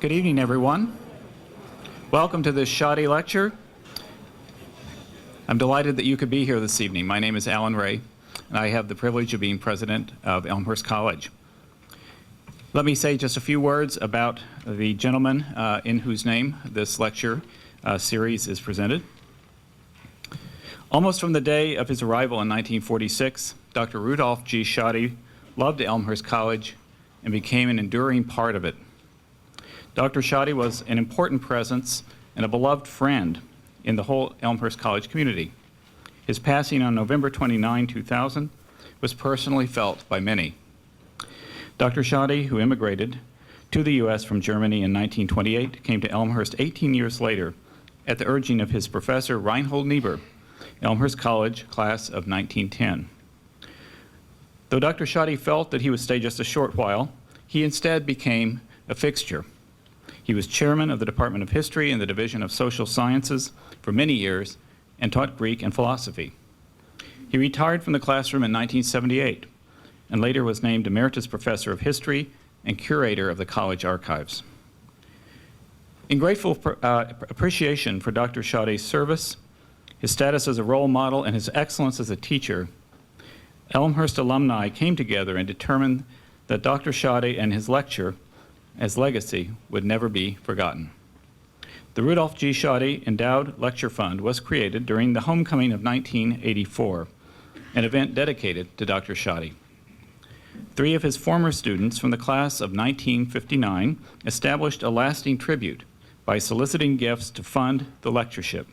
Good evening, everyone. Welcome to this shoddy lecture. I'm delighted that you could be here this evening. My name is Alan Ray, and I have the privilege of being president of Elmhurst College. Let me say just a few words about the gentleman in whose name this lecture series is presented. Almost from the day of his arrival in 1946, Dr. Rudolph G. Schodde loved Elmhurst College and became an enduring part of it. Dr. Schodde was an important presence and a beloved friend in the whole Elmhurst College community. His passing on November 29, 2000, was personally felt by many. Dr. Schodde, who immigrated to the U.S. from Germany in 1928, came to Elmhurst 18 years later at the urging of his professor Reinhold Niebuhr, Elmhurst College, class of 1910. Though Dr. Schodde felt that he would stay just a short while, he instead became a fixture. He was chairman of the Department of History and the Division of Social Sciences for many years and taught Greek and philosophy. He retired from the classroom in 1978 and later was named Emeritus Professor of History and Curator of the College Archives. In grateful appreciation for Dr. Schodde's service, his status as a role model, and his excellence as a teacher, Elmhurst alumni came together and determined that Dr. Schodde and his lecture as legacy would never be forgotten. The Rudolph G. Schodde Endowed Lecture Fund was created during the homecoming of 1984, an event dedicated to Dr. Schodde. 3 of his former students from the class of 1959 established a lasting tribute by soliciting gifts to fund the lectureship.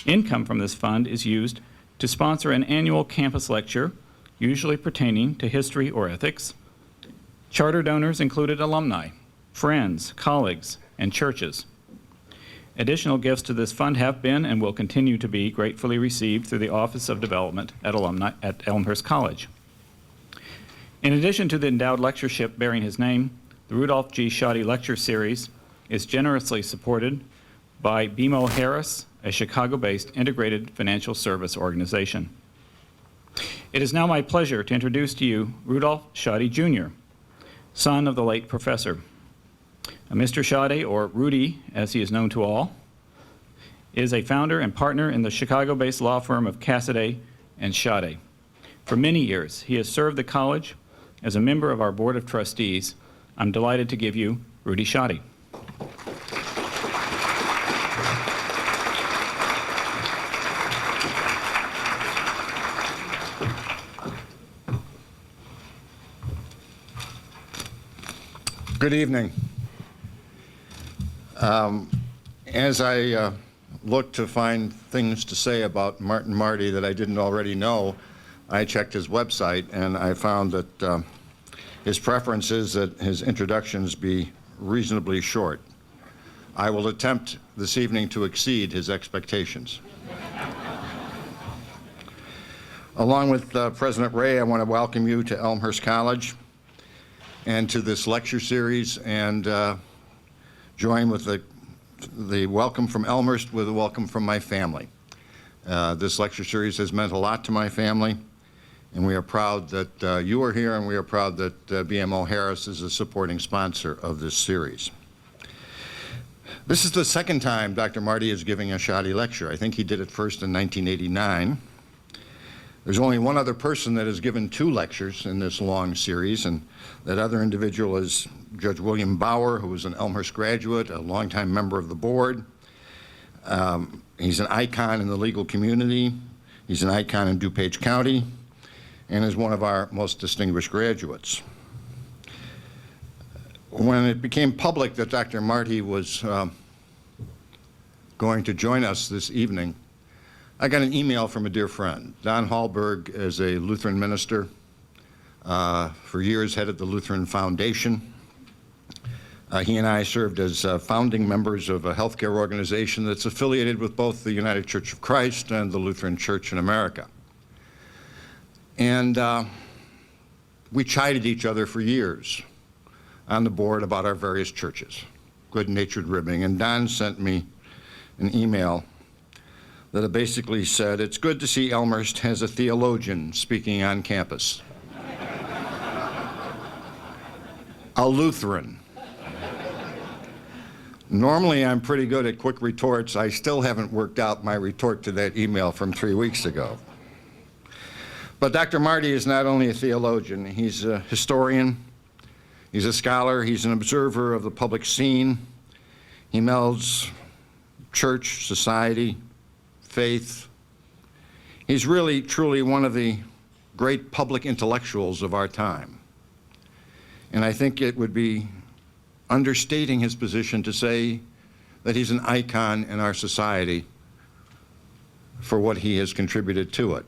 Income from this fund is used to sponsor an annual campus lecture, usually pertaining to history or ethics. Charter donors included alumni, friends, colleagues, and churches. Additional gifts to this fund have been and will continue to be gratefully received through the Office of Development at Elmhurst College. In addition to the endowed lectureship bearing his name, the Rudolph G. Schodde Lecture Series is generously supported by BMO Harris, a Chicago-based integrated financial service organization. It is now my pleasure to introduce to you Rudolph Schodde Jr., son of the late professor. Mr. Schodde, or Rudy as he is known to all, is a founder and partner in the Chicago-based law firm of Cassaday and Schodde. For many years, he has served the college as a member of our board of trustees. I'm delighted to give you Rudy Schodde. Good evening. As I looked to find things to say about Marty that I didn't already know, I checked his website and I found that his preference is that his introductions be reasonably short. I will attempt this evening to exceed his expectations. Along with President Ray, I want to welcome you to Elmhurst College and to this lecture series, and join with the welcome from Elmhurst with a welcome from my family. This lecture series has meant a lot to my family, and we are proud that you are here, and we are proud that BMO Harris is a supporting sponsor of this series. This is the second time Dr. Marty is giving a Schodde lecture. I think he did it first in 1989. There's only one other person that has given 2 lectures in this long series, and that other individual is Judge William Bauer, who was an Elmhurst graduate, a longtime member of the board. He's an icon in the legal community. He's an icon in DuPage County, and is one of our most distinguished graduates. When it became public that Dr. Marty was going to join us this evening, I got an email from a dear friend. Don Hallberg is a Lutheran minister, for years headed the Lutheran Foundation. He and I served as founding members of a healthcare organization that's affiliated with both the United Church of Christ and the Lutheran Church in America. And we chided each other for years on the board about our various churches, good-natured ribbing. And Don sent me an email that basically said, "It's good to see Elmhurst has a theologian speaking on campus." A Lutheran. Normally, I'm pretty good at quick retorts. I still haven't worked out my retort to that email from 3 weeks ago. But Dr. Marty is not only a theologian, he's a historian, he's a scholar, he's an observer of the public scene. He melds church, society, faith. He's really, truly one of the great public intellectuals of our time. And I think it would be understating his position to say that he's an icon in our society for what he has contributed to it.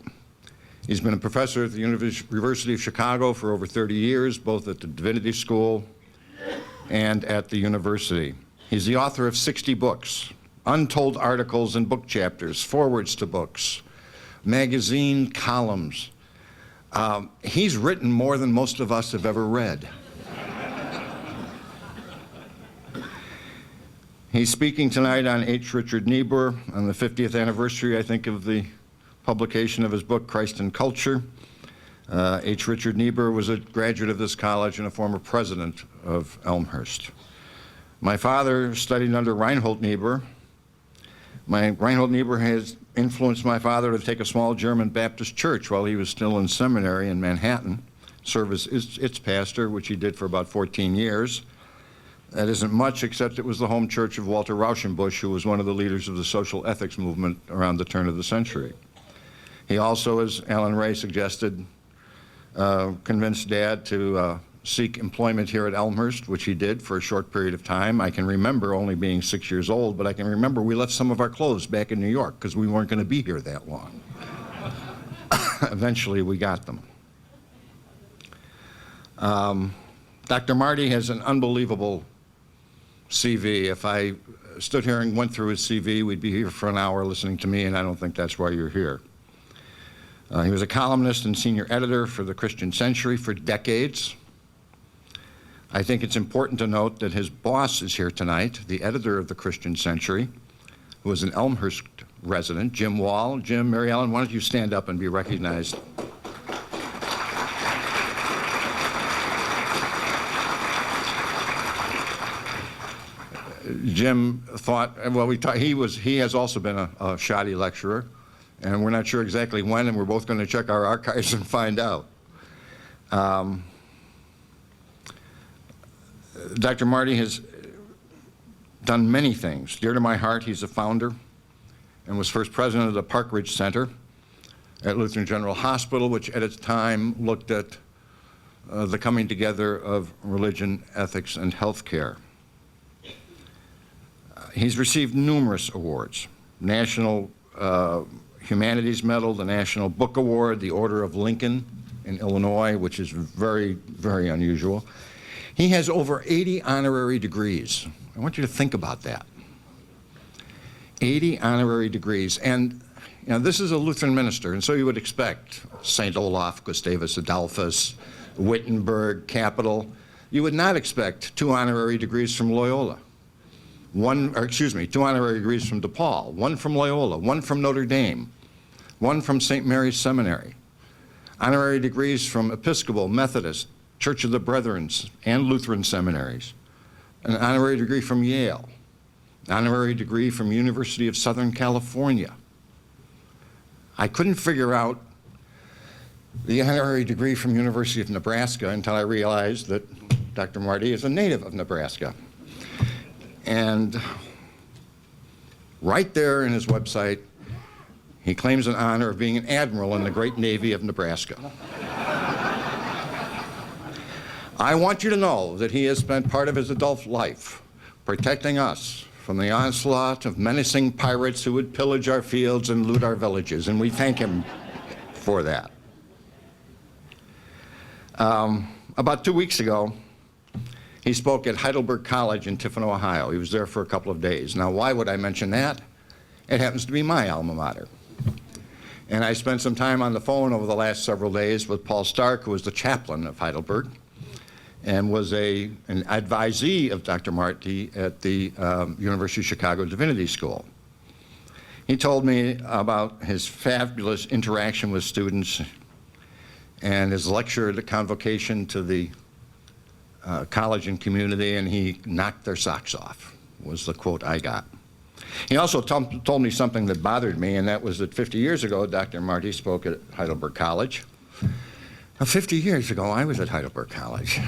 He's been a professor at the University of Chicago for over 30 years, both at the Divinity School and at the university. He's the author of 60 books, untold articles and book chapters, forewords to books, magazine columns. He's written more than most of us have ever read. He's speaking tonight on H. Richard Niebuhr on the 50th anniversary, I think, of the publication of his book, Christ and Culture. H. Richard Niebuhr was a graduate of this college and a former president of Elmhurst. My father studied under Reinhold Niebuhr. Reinhold Niebuhr has influenced my father to take a small German Baptist church while he was still in seminary in Manhattan, serve as its pastor, which he did for about 14 years. That isn't much, except it was the home church of Walter Rauschenbusch, who was one of the leaders of the social ethics movement around the turn of the century. He also, as Alan Ray suggested, convinced Dad to seek employment here at Elmhurst, which he did for a short period of time. I can remember only being 6 years old, but I can remember we left some of our clothes back in New York because we weren't going to be here that long. Eventually, we got them. Dr. Marty has an unbelievable CV. If I stood here and went through his CV, we'd be here for an hour listening to me, and I don't think that's why you're here. He was a columnist and senior editor for the Christian Century for decades. I think it's important to note that his boss is here tonight, the editor of the Christian Century, who is an Elmhurst resident, Jim Wall. Jim, Mary Ellen, why don't you stand up and be recognized? Jim thought, well, he has also been a shoddy lecturer, and we're not sure exactly when, and we're both going to check our archives and find out. Dr. Marty has done many things. Dear to my heart, he's a founder and was first president of the Park Ridge Center at Lutheran General Hospital, which at its time looked at the coming together of religion, ethics, and healthcare. He's received numerous awards: National Humanities Medal, the National Book Award, the Order of Lincoln in Illinois, which is very, very unusual. He has over 80 honorary degrees. I want you to think about that. 80 honorary degrees. And you know, this is a Lutheran minister, and so you would expect St. Olaf, Gustavus Adolphus, Wittenberg, Capital. You would not expect 2 honorary degrees from Loyola. 2 honorary degrees from DePaul, 1 from Loyola, 1 from Notre Dame, 1 from St. Mary's Seminary. Honorary degrees from Episcopal, Methodist, Church of the Brethren, and Lutheran seminaries. An honorary degree from Yale. An honorary degree from University of Southern California. I couldn't figure out the honorary degree from University of Nebraska until I realized that Dr. Marty is a native of Nebraska. And right there in his website, he claims an honor of being an admiral in the Great Navy of Nebraska. I want you to know that he has spent part of his adult life protecting us from the onslaught of menacing pirates who would pillage our fields and loot our villages, and we thank him for that. About 2 weeks ago, he spoke at Heidelberg College in Tiffin, Ohio. He was there for a couple of days. Now, why would I mention that? It happens to be my alma mater. And I spent some time on the phone over the last several days with Paul Stark, who was the chaplain of Heidelberg and was an advisee of Dr. Marty at the University of Chicago Divinity School. He told me about his fabulous interaction with students and his lecture at the convocation to the college and community, and he knocked their socks off. was the quote I got. He also told me something that bothered me, and that was that 50 years ago, Dr. Marty spoke at Heidelberg College. Now, 50 years ago, I was at Heidelberg College.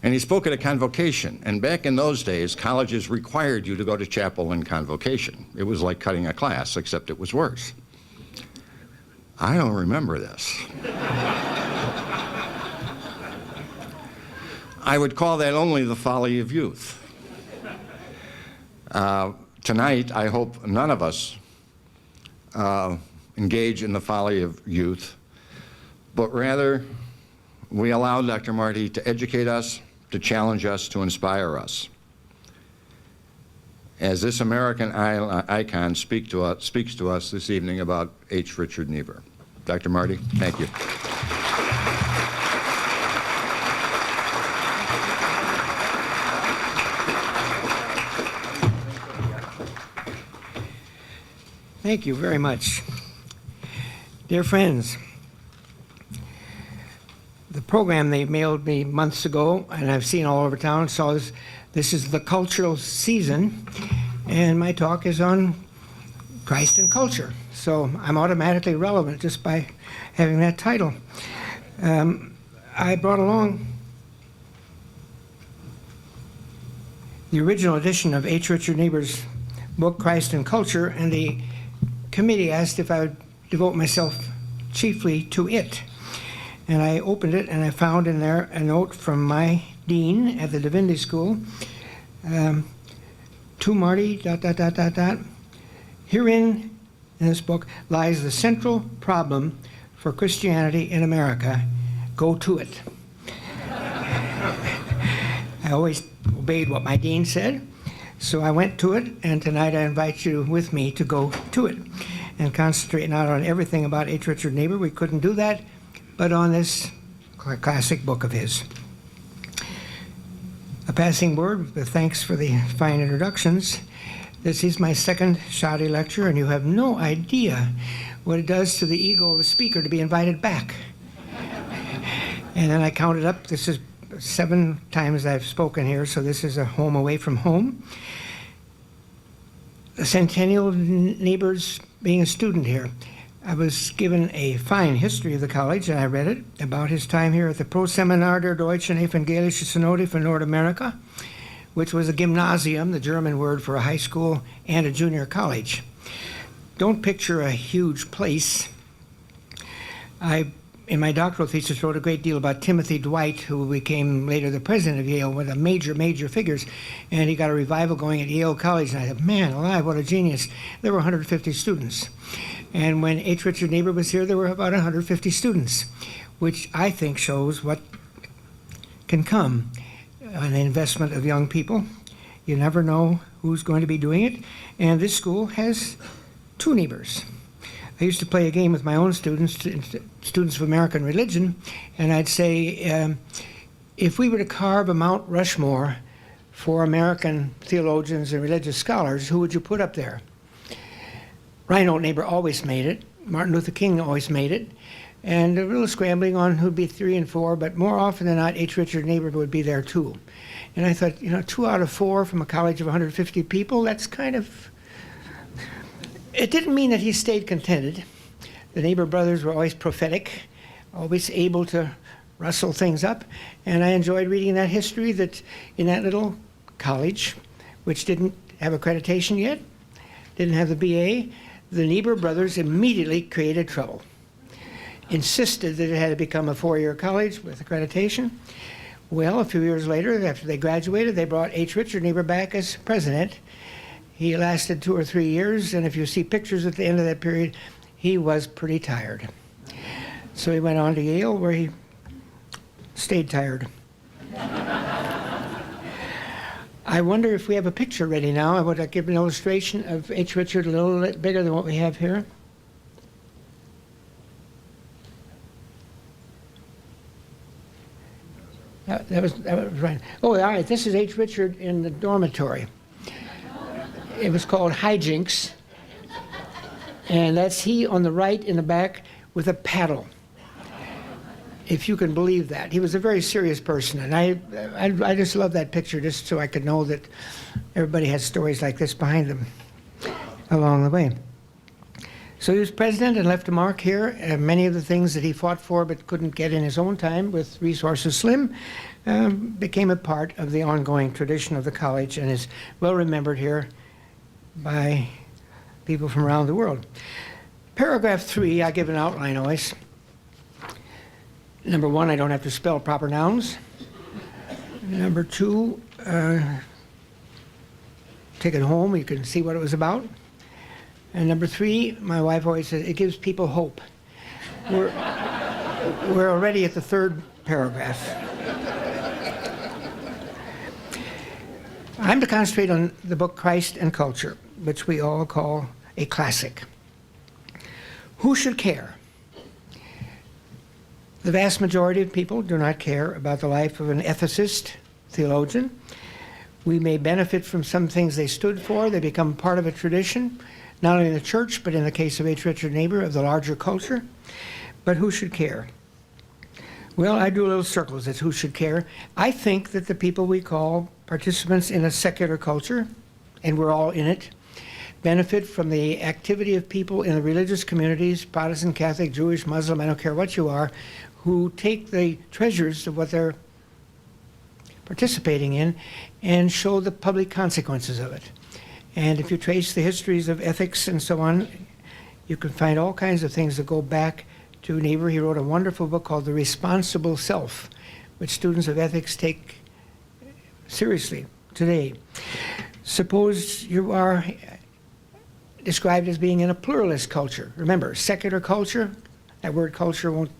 And he spoke at a convocation. And back in those days, colleges required you to go to chapel and convocation. It was like cutting a class, except it was worse. I don't remember this. I would call that only the folly of youth. Tonight, I hope none of us engage in the folly of youth, but rather we allow Dr. Marty to educate us, to challenge us, to inspire us. As this American icon speaks to us this evening about H. Richard Niebuhr. Dr. Marty, thank you. Thank you very much. Dear friends, the program they mailed me months ago, and I've seen all over town, saw this is the cultural season, and my talk is on Christ and culture. So I'm automatically relevant just by having that title. I brought along the original edition of H. Richard Niebuhr's book, Christ and Culture, and the committee asked if I would devote myself chiefly to it. And I opened it, and I found in there a note from my dean at the Divinity School, to Marty, ... Herein, in this book, lies the central problem for Christianity in America. Go to it. I always obeyed what my dean said, so I went to it, and tonight I invite you with me to go to it and concentrate not on everything about H. Richard Niebuhr. We couldn't do that, but on this classic book of his. A passing word with thanks for the fine introductions. This is my second shoddy lecture, and you have no idea what it does to the ego of a speaker to be invited back. And then I counted up, this is 7 times I've spoken here, so this is a home away from home. The Centennial of Niebuhr's being a student here. I was given a fine history of the college, and I read it about his time here at the Pro Seminar der Deutschen Evangelische Synode for North America, which was a gymnasium, the German word for a high school and a junior college. Don't picture a huge place. I, in my doctoral thesis, wrote a great deal about Timothy Dwight, who became later the president of Yale, one of the major figures, and he got a revival going at Yale College, and I thought, man alive, what a genius. There were 150 students. And when H. Richard Niebuhr was here, there were about 150 students, which I think shows what can come. An investment of young people. You never know who's going to be doing it. And this school has 2 Niebuhrs. I used to play a game with my own students, students of American religion, and I'd say, if we were to carve a Mount Rushmore for American theologians and religious scholars, who would you put up there? Reinhold Niebuhr always made it. Martin Luther King always made it. And a little scrambling on who'd be 3 and 4, but more often than not, H. Richard Niebuhr would be there too. And I thought, 2 out of 4 from a college of 150 people, that's kind of... It didn't mean that he stayed contented. The Niebuhr brothers were always prophetic, always able to rustle things up, and I enjoyed reading that history that in that little college, which didn't have accreditation yet, didn't have the BA, the Niebuhr brothers immediately created trouble. Insisted that it had to become a 4-year college with accreditation. Well, a few years later, after they graduated, they brought H. Richard Niebuhr back as president. He lasted 2 or 3 years, and if you see pictures at the end of that period, he was pretty tired. So he went on to Yale, where he stayed tired. I wonder if we have a picture ready now. I would give an illustration of H. Richard a little bit bigger than what we have here. That was right. Oh, all right, this is H. Richard in the dormitory. It was called Hijinks, and that's he on the right in the back with a paddle. if you can believe that. He was a very serious person, and I just love that picture just so I could know that everybody has stories like this behind them along the way. So he was president and left a mark here. Many of the things that he fought for but couldn't get in his own time with resources slim became a part of the ongoing tradition of the college and is well remembered here by people from around the world. Paragraph 3, I give an outline always. Number 1, I don't have to spell proper nouns. Number 2, take it home, you can see what it was about. And number 3, my wife always says, it gives people hope. We're already at the 3rd paragraph. I'm to concentrate on the book Christ and Culture, which we all call a classic. Who should care? The vast majority of people do not care about the life of an ethicist, theologian. We may benefit from some things they stood for. They become part of a tradition, not only in the church, but in the case of H. Richard Niebuhr, of the larger culture. But who should care? Well, I do little circles as who should care. I think that the people we call participants in a secular culture, and we're all in it, benefit from the activity of people in the religious communities, Protestant, Catholic, Jewish, Muslim, I don't care what you are, who take the treasures of what they're participating in and show the public consequences of it. And if you trace the histories of ethics and so on, you can find all kinds of things that go back to Niebuhr. He wrote a wonderful book called The Responsible Self, which students of ethics take seriously today. Suppose you are described as being in a pluralist culture. Remember, secular culture, that word culture won't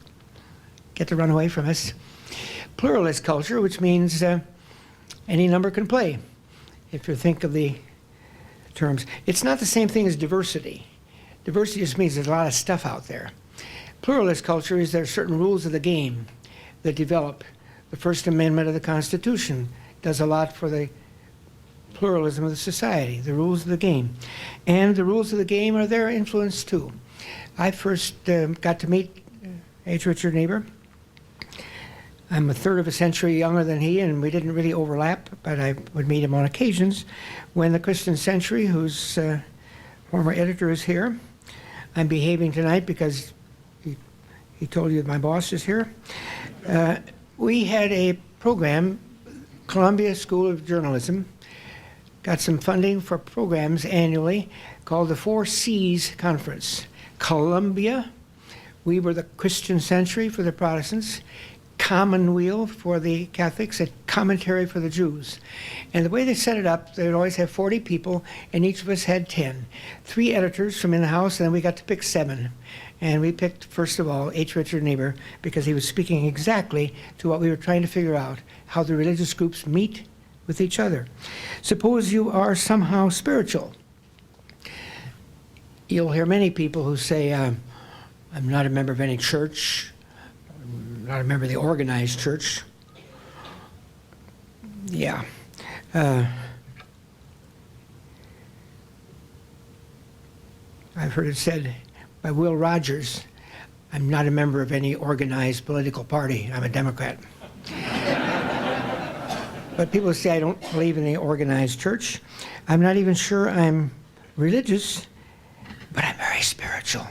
get to run away from us. Pluralist culture, which means any number can play, if you think of the terms. It's not the same thing as diversity. Diversity just means there's a lot of stuff out there. Pluralist culture is there are certain rules of the game that develop. The First Amendment of the Constitution does a lot for the pluralism of the society, the rules of the game. And the rules of the game are their influence too. I first got to meet H. Richard Niebuhr. I'm a third of a century younger than he, and we didn't really overlap, but I would meet him on occasions. When the Christian Century, whose former editor is here, I'm behaving tonight because he told you that my boss is here. We had a program, Columbia School of Journalism, got some funding for programs annually called the 4 C's Conference. Columbia, we were the Christian Century for the Protestants, Commonweal for the Catholics, and Commentary for the Jews. And the way they set it up, they would always have 40 people, and each of us had 10. 3 editors from in the house, and then we got to pick 7. And we picked, first of all, H. Richard Niebuhr, because he was speaking exactly to what we were trying to figure out, how the religious groups meet with each other. Suppose you are somehow spiritual. You'll hear many people who say, I'm not a member of any church, I'm not a member of the organized church. Yeah. I've heard it said by Will Rogers, I'm not a member of any organized political party, I'm a Democrat. But people say I don't believe in the organized church. I'm not even sure I'm religious, but I'm very spiritual.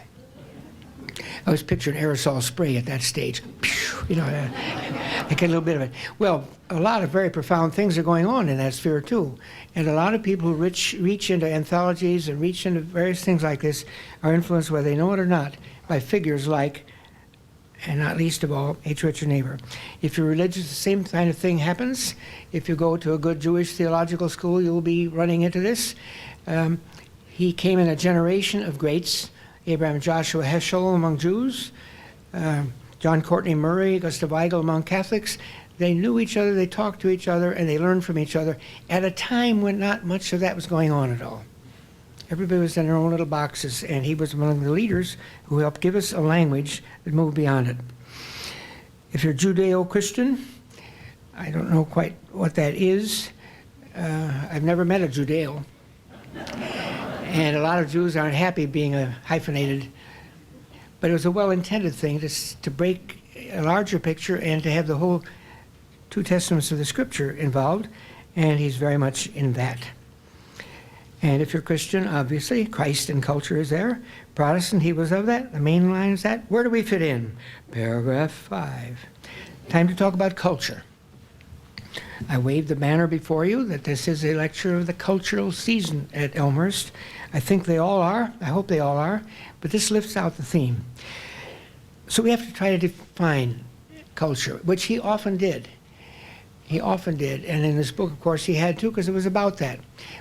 I was picturing aerosol spray at that stage. You know, I get a little bit of it. Well, a lot of very profound things are going on in that sphere too. And a lot of people who reach into anthologies and reach into various things like this are influenced, whether they know it or not, by figures like, and not least of all, H. Richard Niebuhr. If you're religious, the same kind of thing happens. If you go to a good Jewish theological school, you'll be running into this. He came in a generation of greats, Abraham Joshua Heschel among Jews, John Courtney Murray, Gustav Weigel among Catholics. They knew each other, they talked to each other, and they learned from each other at a time when not much of that was going on at all. Everybody was in their own little boxes, and he was one of the leaders who helped give us a language that moved beyond it. If you're Judeo-Christian, I don't know quite what that is. I've never met a Judeo. And a lot of Jews aren't happy being hyphenated. But it was a well-intended thing to break a larger picture and to have the whole two testaments of the Scripture involved, and he's very much in that. And if you're Christian, obviously, Christ and culture is there. Protestant, he was of that. The main line is that. Where do we fit in? Paragraph 5. Time to talk about culture. I waved the banner before you that this is a lecture of the cultural season at Elmhurst. I think they all are. I hope they all are. But this lifts out the theme. So we have to try to define culture, which he often did. He often did. And in this book, of course, he had to, because it was about that.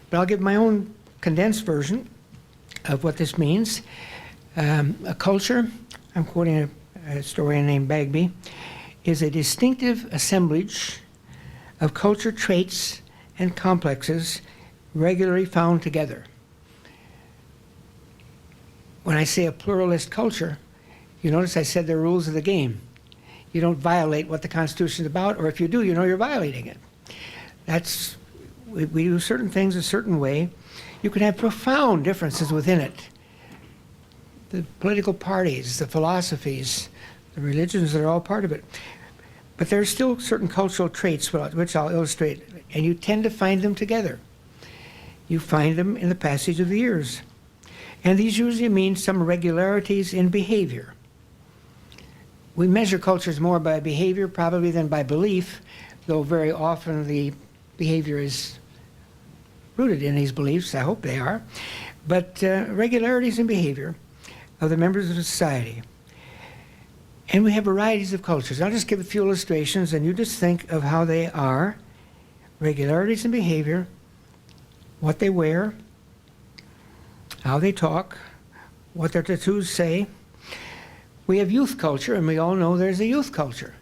But I'll give my own condensed version of what this means. A culture, I'm quoting a historian named Bagby, is a distinctive assemblage of culture traits and complexes regularly found together. When I say a pluralist culture, you notice I said the rules of the game. You don't violate what the Constitution is about, or if you do, you know you're violating it. We do certain things a certain way. You can have profound differences within it. The political parties, the philosophies, the religions, they're all part of it. But there are still certain cultural traits, which I'll illustrate, and you tend to find them together. You find them in the passage of the years. And these usually mean some regularities in behavior. We measure cultures more by behavior probably than by belief, though very often the behavior is rooted in these beliefs. I hope they are. But regularities in behavior of the members of society. And we have varieties of cultures. I'll just give a few illustrations, and you just think of how they are. Regularities in behavior, what they wear, how they talk, what their tattoos say. We have youth culture, and we all know there's a youth culture.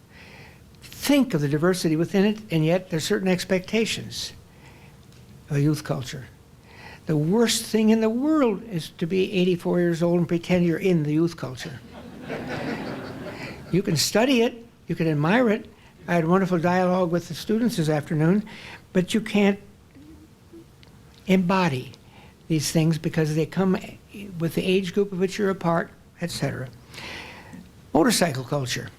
Think of the diversity within it, and yet there's certain expectations of a youth culture. The worst thing in the world is to be 84 years old and pretend you're in the youth culture. You can study it, you can admire it. I had a wonderful dialogue with the students this afternoon, but you can't embody these things because they come with the age group of which you're a part, etc. Motorcycle culture.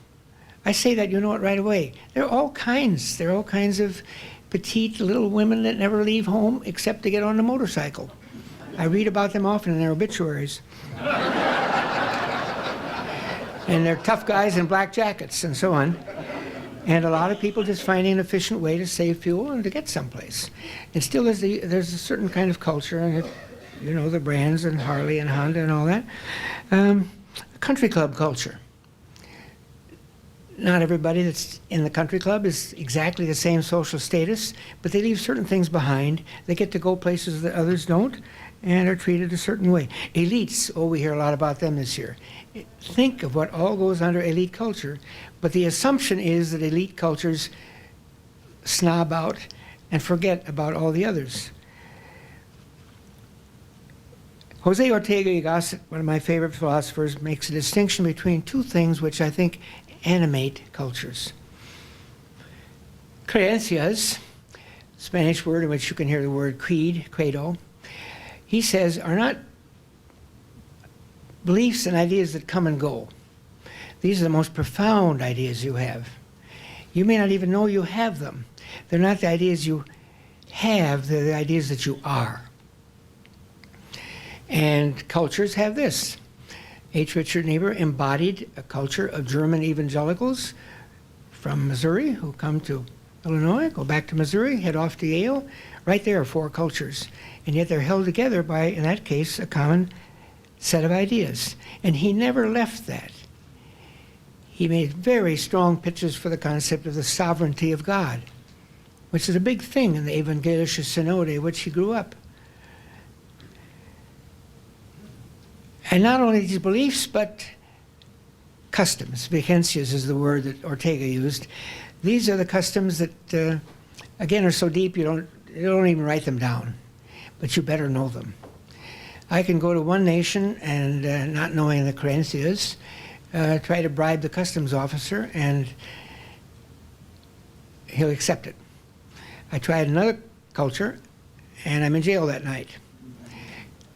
I say that, you know it right away. There are all kinds. There are all kinds of petite little women that never leave home except to get on a motorcycle. I read about them often in their obituaries. And they're tough guys in black jackets and so on. And a lot of people just finding an efficient way to save fuel and to get someplace. And still there's a certain kind of culture, and you know, the brands and Harley and Honda and all that. Country club culture. Not everybody that's in the country club is exactly the same social status, but they leave certain things behind. They get to go places that others don't and are treated a certain way. Elites, oh, we hear a lot about them this year. Think of what all goes under elite culture, but the assumption is that elite cultures snob out and forget about all the others. Jose Ortega y Gasset, one of my favorite philosophers, makes a distinction between two things which I think animate cultures. Creencias, Spanish word in which you can hear the word creed, credo, he says are not beliefs and ideas that come and go. These are the most profound ideas you have. You may not even know you have them. They're not the ideas you have, they're the ideas that you are. And cultures have this. H. Richard Niebuhr embodied a culture of German evangelicals from Missouri who come to Illinois, go back to Missouri, head off to Yale. Right there are four cultures. And yet they're held together by, in that case, a common set of ideas. And he never left that. He made very strong pitches for the concept of the sovereignty of God, which is a big thing in the Evangelische Synode, which he grew up. And not only these beliefs, but customs. Vigencias is the word that Ortega used. These are the customs that, again, are so deep you don't even write them down, but you better know them. I can go to one nation and, not knowing the creencias, try to bribe the customs officer, and he'll accept it. I tried another culture, and I'm in jail that night.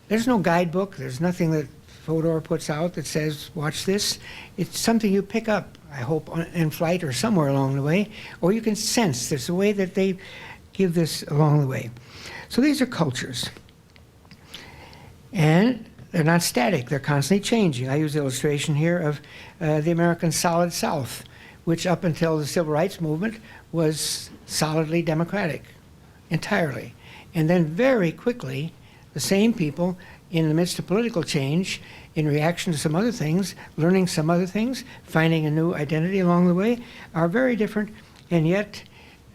There's no guidebook. There's nothing that Fodor puts out that says, watch this. It's something you pick up, I hope, in flight or somewhere along the way, or you can sense. There's a way that they give this along the way. So these are cultures. And they're not static. They're constantly changing. I use the illustration here of the American Solid South, which up until the Civil Rights Movement was solidly democratic, entirely. And then very quickly, the same people, in the midst of political change, in reaction to some other things, learning some other things, finding a new identity along the way, are very different. And yet,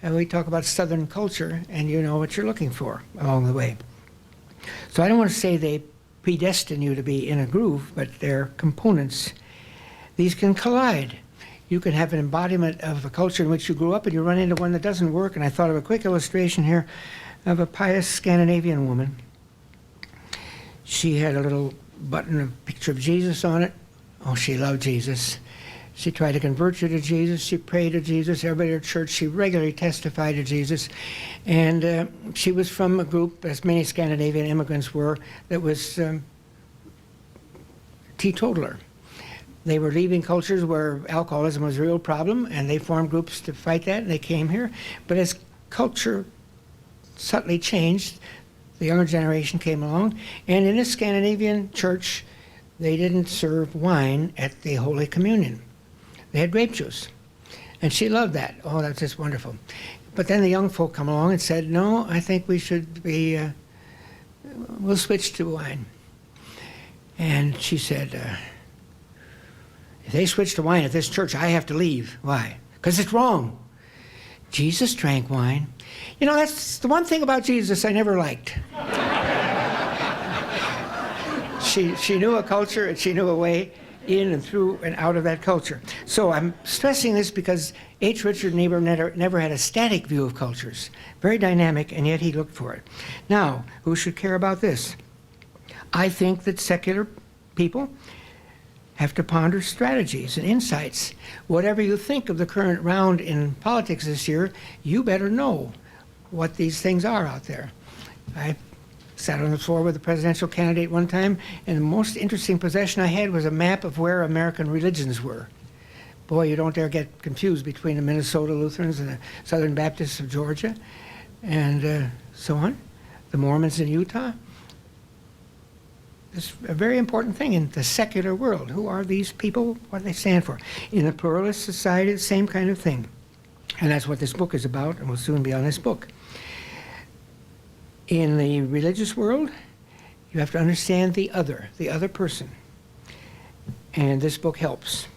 we talk about Southern culture, and you know what you're looking for along the way. So I don't want to say they predestine you to be in a groove, but they're components. These can collide. You can have an embodiment of a culture in which you grew up, and you run into one that doesn't work. And I thought of a quick illustration here of a pious Scandinavian woman. She had a little button, a picture of Jesus on it. Oh, she loved Jesus. She tried to convert you to Jesus. She prayed to Jesus. Everybody at church, she regularly testified to Jesus. And she was from a group, as many Scandinavian immigrants were, that was teetotaler. They were leaving cultures where alcoholism was a real problem, and they formed groups to fight that, and they came here. But as culture subtly changed, the younger generation came along, and in a Scandinavian church, they didn't serve wine at the Holy Communion. They had grape juice. And she loved that. Oh, that's just wonderful. But then the young folk come along and said, no, I think we should be, we'll switch to wine. And she said, if they switch to wine at this church, I have to leave. Why? Because it's wrong. Jesus drank wine. You know, that's the one thing about Jesus I never liked. She knew a culture, and she knew a way in and through and out of that culture. So I'm stressing this because H. Richard Niebuhr never had a static view of cultures. Very dynamic, and yet he looked for it. Now, who should care about this? I think that secular people have to ponder strategies and insights. Whatever you think of the current round in politics this year, you better know what these things are out there. I sat on the floor with a presidential candidate one time, and the most interesting possession I had was a map of where American religions were. Boy, you don't dare get confused between the Minnesota Lutherans and the Southern Baptists of Georgia, and so on. The Mormons in Utah. It's a very important thing in the secular world. Who are these people? What do they stand for? In a pluralist society, the same kind of thing. And that's what this book is about, and will soon be on this book. In the religious world, you have to understand the other person. And this book helps.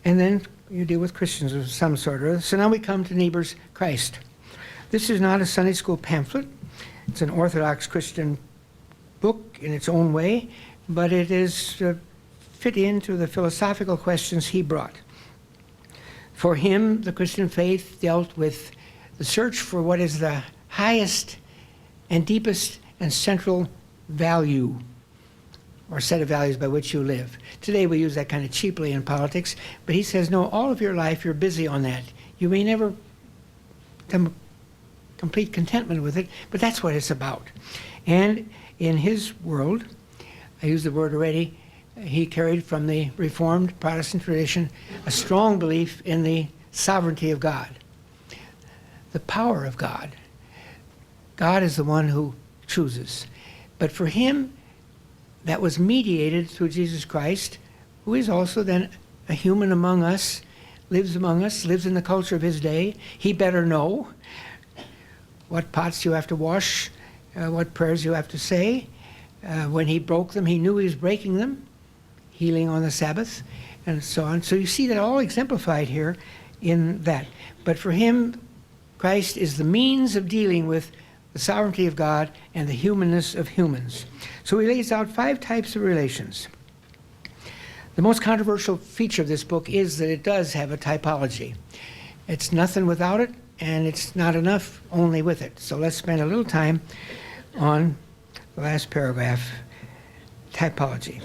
And then you deal with Christians of some sort or other. So now we come to Niebuhr's Christ. This is not a Sunday school pamphlet. It's an Orthodox Christian book in its own way, but it is fit into the philosophical questions he brought. For him, the Christian faith dealt with the search for what is the highest and deepest and central value, or set of values by which you live. Today we use that kind of cheaply in politics, but he says, no, all of your life you're busy on that. You may never come complete contentment with it, but that's what it's about. And in his world, I used the word already, he carried from the Reformed Protestant tradition a strong belief in the sovereignty of God, the power of God. God is the one who chooses. But for him, that was mediated through Jesus Christ, who is also then a human among us, lives in the culture of his day. He better know what pots you have to wash, what prayers you have to say. When he broke them, he knew he was breaking them, healing on the Sabbath, and so on. So you see that all exemplified here in that. But for him, Christ is the means of dealing with the sovereignty of God and the humanness of humans. So he lays out 5 types of relations. The most controversial feature of this book is that it does have a typology. It's nothing without it, and it's not enough only with it. So let's spend a little time on the last paragraph, typology.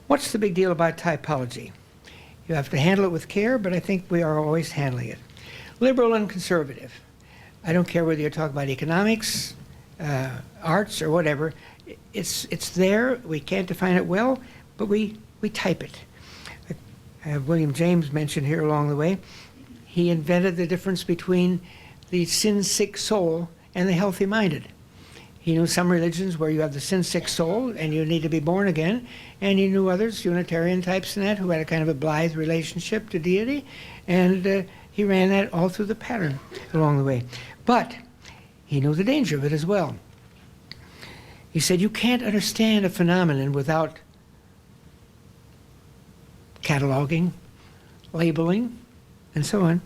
What's the big deal about typology? You have to handle it with care, but I think we are always handling it. Liberal and conservative. I don't care whether you're talking about economics, arts, or whatever. It's there. We can't define it well, but we type it. William James mentioned here along the way, he invented the difference between the sin-sick soul and the healthy-minded. He knew some religions where you have the sin-sick soul and you need to be born again, and he knew others, Unitarian types and that, who had a kind of a blithe relationship to deity, and he ran that all through the pattern along the way. But he knew the danger of it as well. He said, you can't understand a phenomenon without cataloging, labeling, and so on.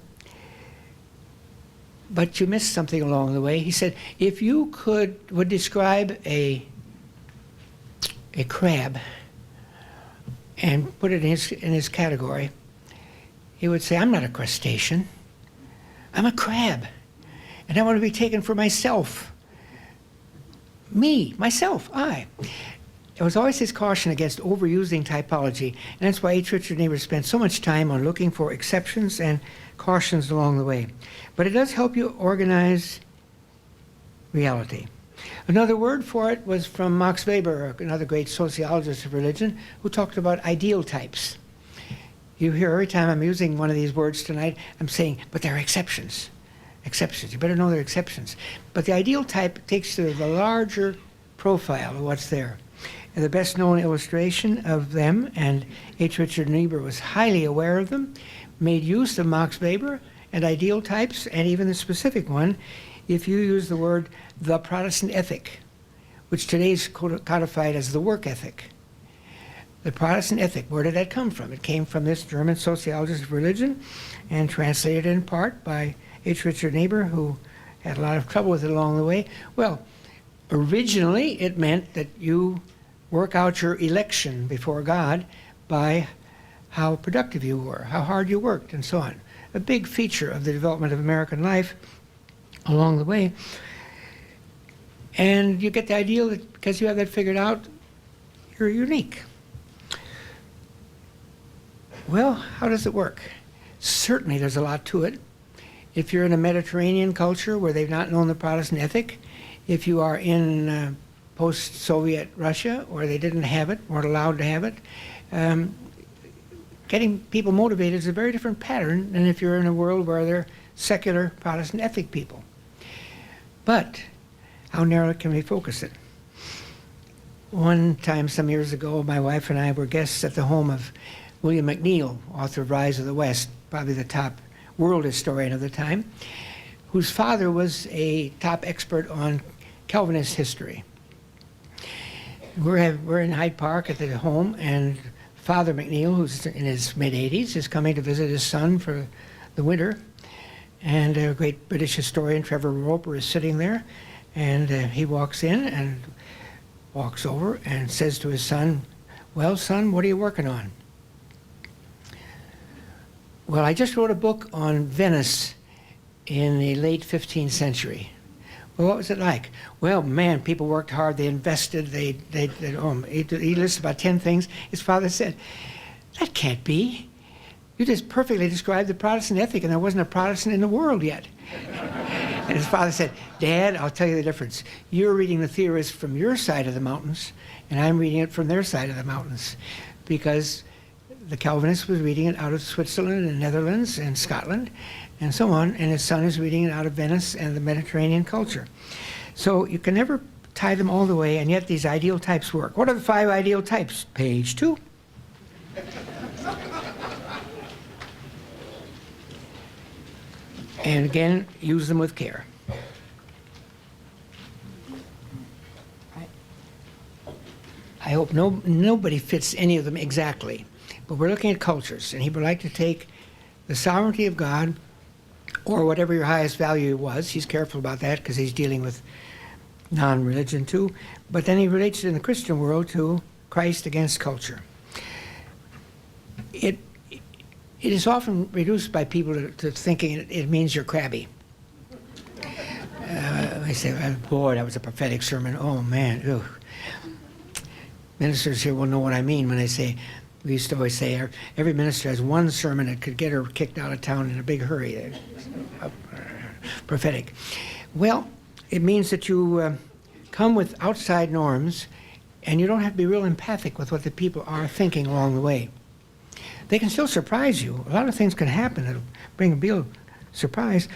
But you missed something along the way. He said, if you would describe a crab and put it in his category, he would say, I'm not a crustacean. I'm a crab. And I want to be taken for myself. Me, myself, I. There was always his caution against overusing typology, and that's why H. Richard Niebuhr spent so much time on looking for exceptions and cautions along the way. But it does help you organize reality. Another word for it was from Max Weber, another great sociologist of religion, who talked about ideal types. You hear every time I'm using one of these words tonight, I'm saying, but there are exceptions. Exceptions. You better know there are exceptions. But the ideal type takes to the larger profile of what's there. And the best known illustration of them, and H. Richard Niebuhr was highly aware of them, made use of Max Weber and ideal types, and even the specific one, if you use the word the Protestant ethic, which today is codified as the work ethic. The Protestant ethic, where did that come from? It came from this German sociologist of religion and translated in part by H. Richard Niebuhr, who had a lot of trouble with it along the way. Well, originally it meant that you work out your election before God by how productive you were, how hard you worked, and so on. A big feature of the development of American life along the way. And you get the idea that because you have that figured out, you're unique. Well, how does it work? Certainly there's a lot to it. If you're in a Mediterranean culture where they've not known the Protestant ethic, if you are in post-Soviet Russia where they didn't have it, weren't allowed to have it, getting people motivated is a very different pattern than if you're in a world where they're secular Protestant ethic people. But how narrow can we focus it? One time some years ago, my wife and I were guests at the home of William McNeill, author of Rise of the West, probably the top world historian of the time, whose father was a top expert on Calvinist history. We're in Hyde Park at the home, and Father McNeill, who's in his mid-80s, is coming to visit his son for the winter. And a great British historian, Trevor Roper, is sitting there. And he walks in and walks over and says to his son, well, son, what are you working on? Well, I just wrote a book on Venice in the late 15th century. Well, what was it like? Well, man, people worked hard. They invested. He listed about 10 things. His father said, that can't be. You just perfectly described the Protestant ethic, and there wasn't a Protestant in the world yet. And his father said, Dad, I'll tell you the difference. You're reading the theorists from your side of the mountains, and I'm reading it from their side of the mountains. Because the Calvinist was reading it out of Switzerland and Netherlands and Scotland and so on, and his son is reading it out of Venice and the Mediterranean culture. So you can never tie them all the way, and yet these ideal types work. What are the 5 ideal types? Page 2. And again, use them with care. I hope nobody fits any of them exactly. But we're looking at cultures, and he would like to take the sovereignty of God, or whatever your highest value was. He's careful about that because he's dealing with non-religion too. But then he relates it in the Christian world to Christ against culture. It is often reduced by people to thinking it means you're crabby. They say, oh, boy, that was a prophetic sermon. Oh, man. Ugh. Ministers here will know what I mean when I say, we used to always say, every minister has one sermon that could get her kicked out of town in a big hurry. Prophetic. Well, it means that you come with outside norms and you don't have to be real empathic with what the people are thinking along the way. They can still surprise you. A lot of things can happen that'll bring a real surprise.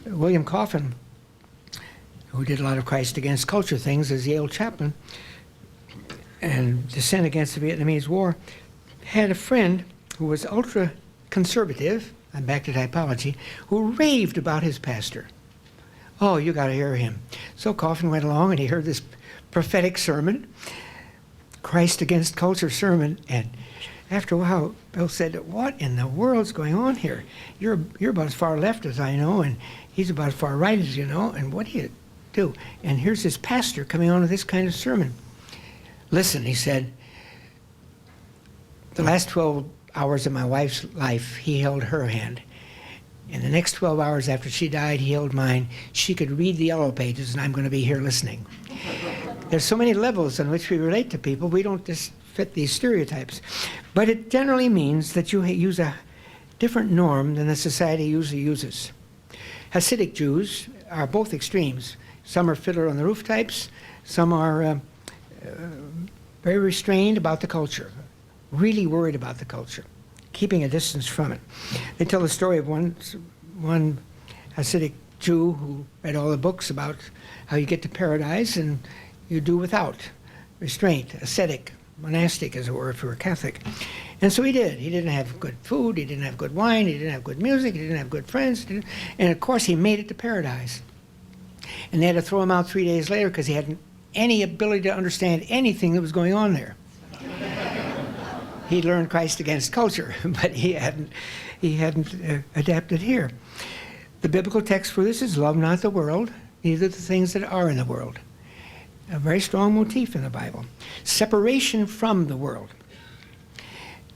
William Coffin, who did a lot of Christ Against Culture things as Yale chaplain and Dissent Against the Vietnamese War, had a friend who was ultra-conservative, I'm back to typology, who raved about his pastor. Oh, you got to hear him. So Coffin went along and he heard this prophetic sermon, Christ Against Culture sermon, and after a while, Bill said, what in the world's going on here? You're about as far left as I know, and he's about as far right as you know, and what do you do? And here's this pastor coming on with this kind of sermon. Listen, he said, the last 12 hours of my wife's life, he held her hand. In the next 12 hours after she died, he held mine. She could read the yellow pages, and I'm going to be here listening. There's so many levels on which we relate to people. We don't just fit these stereotypes. But it generally means that you use a different norm than the society usually uses. Hasidic Jews are both extremes. Some are Fiddler on the Roof types. Some are very restrained about the culture, really worried about the culture, keeping a distance from it. They tell the story of one Hasidic Jew who read all the books about how you get to paradise, and you do without restraint, ascetic, monastic, as it were, if you were Catholic. And so he did. He didn't have good food, he didn't have good wine, he didn't have good music, he didn't have good friends, and of course he made it to paradise. And they had to throw him out 3 days later because he hadn't any ability to understand anything that was going on there. He learned Christ Against Culture, but he hadn't adapted here. The biblical text for this is love not the world, neither the things that are in the world. A very strong motif in the Bible. Separation from the world.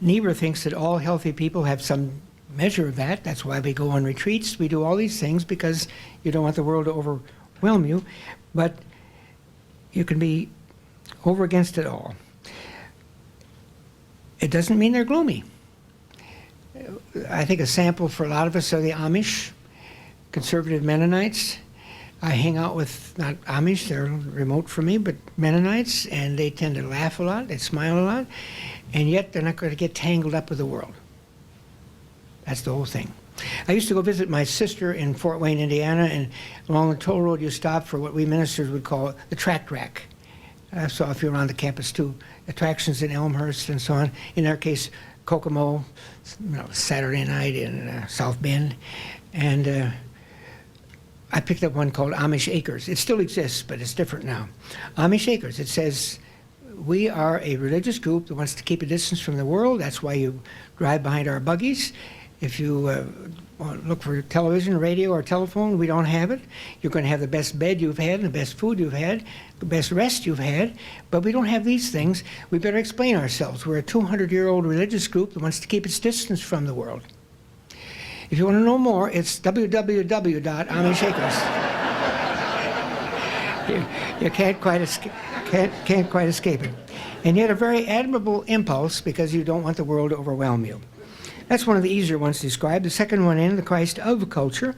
Niebuhr thinks that all healthy people have some measure of that. That's why we go on retreats. We do all these things because you don't want the world to overwhelm you, but you can be over against it all. It doesn't mean they're gloomy. I think a sample for a lot of us are the Amish, conservative Mennonites. I hang out with, not Amish, they're remote from me, but Mennonites, and they tend to laugh a lot, they smile a lot, and yet they're not going to get tangled up with the world. That's the whole thing. I used to go visit my sister in Fort Wayne, Indiana, and along the toll road you stop for what we ministers would call the tract rack. So if you're around the campus too, attractions in Elmhurst and so on. In our case, Kokomo, Saturday night in South Bend. And I picked up one called Amish Acres. It still exists, but it's different now. Amish Acres, it says, we are a religious group that wants to keep a distance from the world. That's why you drive behind our buggies. If you look for television, radio, or telephone, we don't have it. You're going to have the best bed you've had, and the best food you've had, the best rest you've had, but we don't have these things. We better explain ourselves. We're a 200-year-old religious group that wants to keep its distance from the world. If you want to know more, it's www.amishacres. You can't quite escape it. And yet a very admirable impulse because you don't want the world to overwhelm you. That's one of the easier ones to describe. The second one in, the Christ of culture.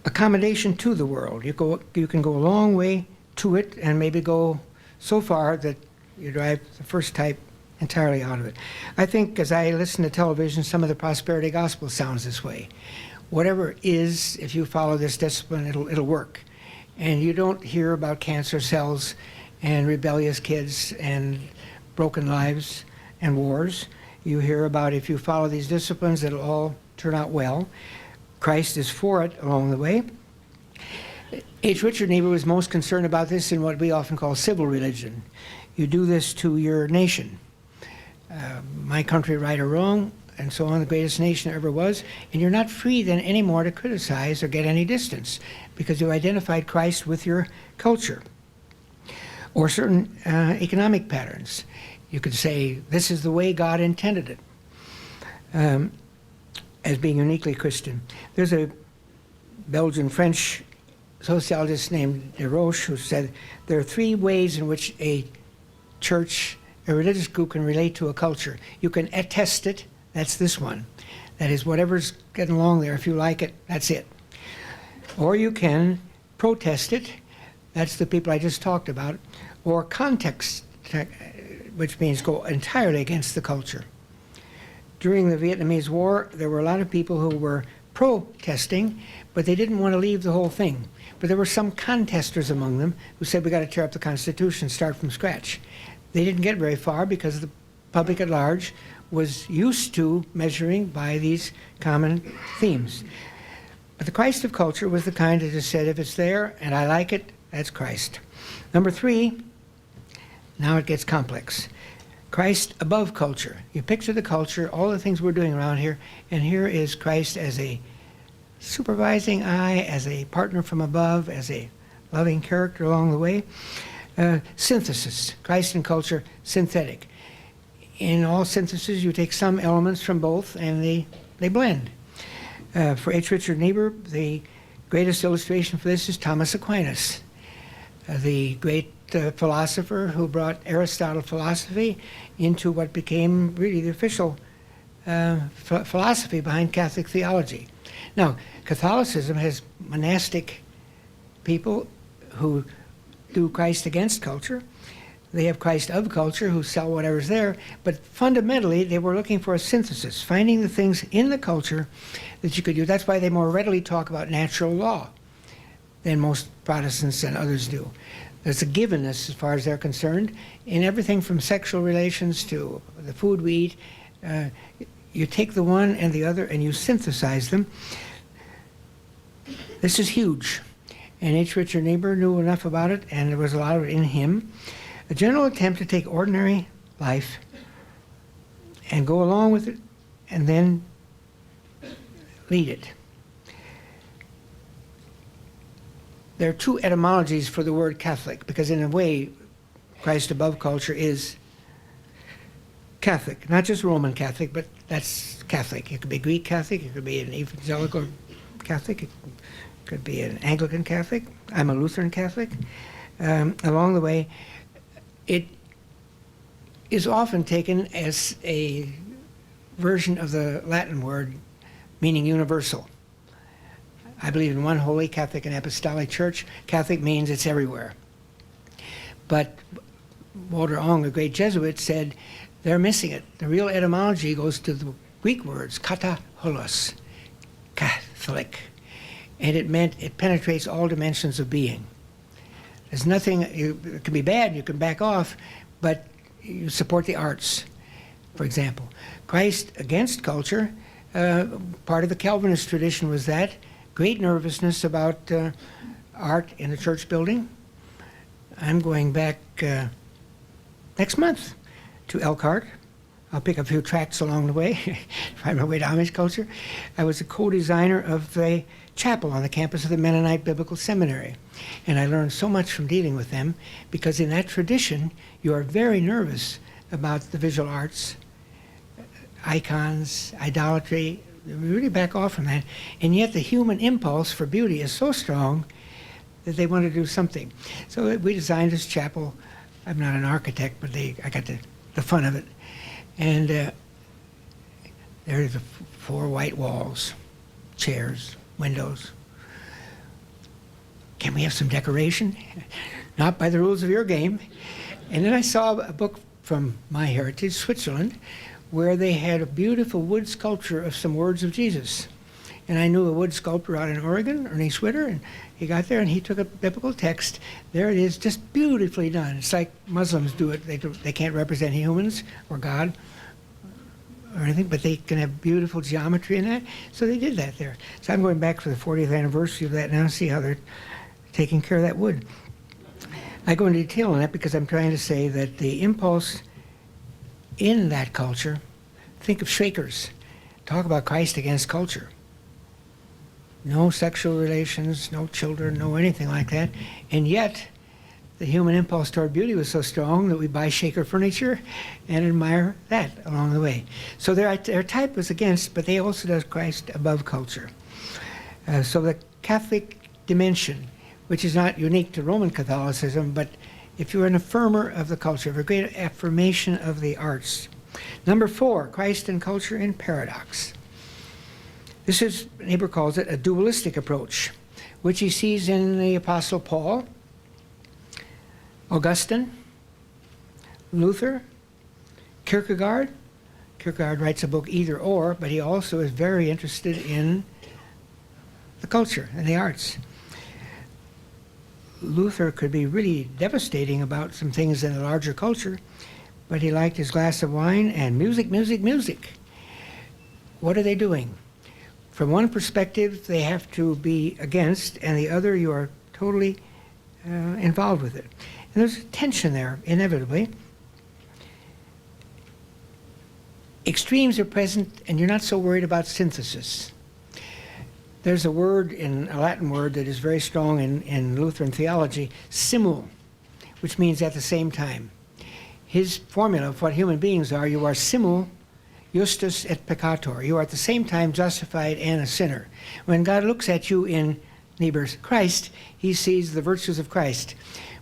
Accommodation to the world. You can go a long way to it and maybe go so far that you drive the first type entirely out of it. I think as I listen to television, some of the prosperity gospel sounds this way. Whatever it is, if you follow this discipline, it'll work. And you don't hear about cancer cells and rebellious kids and broken lives and wars. You hear about if you follow these disciplines, it'll all turn out well. Christ is for it along the way. H. Richard Niebuhr was most concerned about this in what we often call civil religion. You do this to your nation. My country, right or wrong, and so on, the greatest nation there ever was, and you're not free then anymore to criticize or get any distance because you identified Christ with your culture or certain economic patterns. You could say, this is the way God intended it, as being uniquely Christian. There's a Belgian-French sociologist named de Roche who said there are three ways in which a church, a religious group can relate to a culture. You can attest it, that's this one. That is, whatever's getting along there, if you like it, that's it. Or you can protest it, that's the people I just talked about. or context, which means go entirely against the culture. During the Vietnamese War, there were a lot of people who were protesting, but they didn't want to leave the whole thing. But there were some contesters among them who said, we got to tear up the Constitution, start from scratch. They didn't get very far because the public at large was used to measuring by these common themes. But the Christ of culture was the kind that just said, if it's there and I like it, that's Christ. Number 3, now it gets complex. Christ above culture. You picture the culture, all the things we're doing around here, and here is Christ as a supervising eye, as a partner from above, as a loving character along the way. Synthesis. Christ and culture, synthetic. In all synthesis, you take some elements from both, and they blend. For H. Richard Niebuhr, the greatest illustration for this is Thomas Aquinas, the great philosopher who brought Aristotle philosophy into what became really the official philosophy behind Catholic theology. Now, Catholicism has monastic people who do Christ against culture. They have Christ of culture who sell whatever's there, but fundamentally they were looking for a synthesis, finding the things in the culture that you could use. That's why they more readily talk about natural law than most Protestants and others do. There's a givenness as far as they're concerned in everything from sexual relations to the food we eat. You take the one and the other and you synthesize them. This is huge. And H. Richard Niebuhr knew enough about it, and there was a lot of it in him. A general attempt to take ordinary life and go along with it and then lead it. There are 2 etymologies for the word Catholic, because in a way, Christ above culture is Catholic. Not just Roman Catholic, but that's Catholic. It could be Greek Catholic, it could be an evangelical Catholic, it could be an Anglican Catholic. I'm a Lutheran Catholic. Along the way, it is often taken as a version of the Latin word meaning universal. I believe in one holy Catholic and Apostolic Church. Catholic means it's everywhere. But Walter Ong, a great Jesuit, said they're missing it. The real etymology goes to the Greek words, kata holos, Catholic. And it meant it penetrates all dimensions of being. There's nothing, it can be bad, you can back off, but you support the arts, for example. Christ against culture, part of the Calvinist tradition was that. Great nervousness about art in the church building. I'm going back next month to Elkhart. I'll pick up a few tracts along the way, find my way to Amish culture. I was a co-designer of the chapel on the campus of the Mennonite Biblical Seminary. And I learned so much from dealing with them, because in that tradition, you are very nervous about the visual arts, icons, idolatry. You really back off from that. And yet the human impulse for beauty is so strong that they want to do something. So we designed this chapel. I'm not an architect, but I got the fun of it. And there are the 4 white walls, chairs, windows. Can we have some decoration? Not by the rules of your game. And then I saw a book from my heritage, Switzerland, where they had a beautiful wood sculpture of some words of Jesus. And I knew a wood sculptor out in Oregon, Ernie Switter, and he got there and he took a biblical text. There it is, just beautifully done. It's like Muslims do it. They can't represent humans or God or anything, but they can have beautiful geometry in that. So they did that there. So I'm going back for the 40th anniversary of that now to see how they're taking care of that wood. I go into detail on that because I'm trying to say that the impulse in that culture, think of Shakers. Talk about Christ against culture. No sexual relations, no children, no anything like that. And yet, the human impulse toward beauty was so strong that we buy Shaker furniture and admire that along the way. So their type was against, but they also does Christ above culture. So the Catholic dimension, which is not unique to Roman Catholicism, but if you're an affirmer of the culture, a great affirmation of the arts. Number 4, Christ and culture in paradox. This is, Niebuhr calls it, a dualistic approach, which he sees in the Apostle Paul. Augustine, Luther, Kierkegaard. Kierkegaard writes a book, Either Or, but he also is very interested in the culture and the arts. Luther could be really devastating about some things in the larger culture, but he liked his glass of wine and music, music, music. What are they doing? From one perspective, they have to be against, and the other, you are totally involved with it. And there's a tension there, inevitably. Extremes are present, and you're not so worried about synthesis. There's a word, a Latin word, that is very strong in Lutheran theology, simul, which means at the same time. His formula of what human beings are, you are simul justus et peccator. You are at the same time justified and a sinner. When God looks at you in Niebuhr's Christ, he sees the virtues of Christ.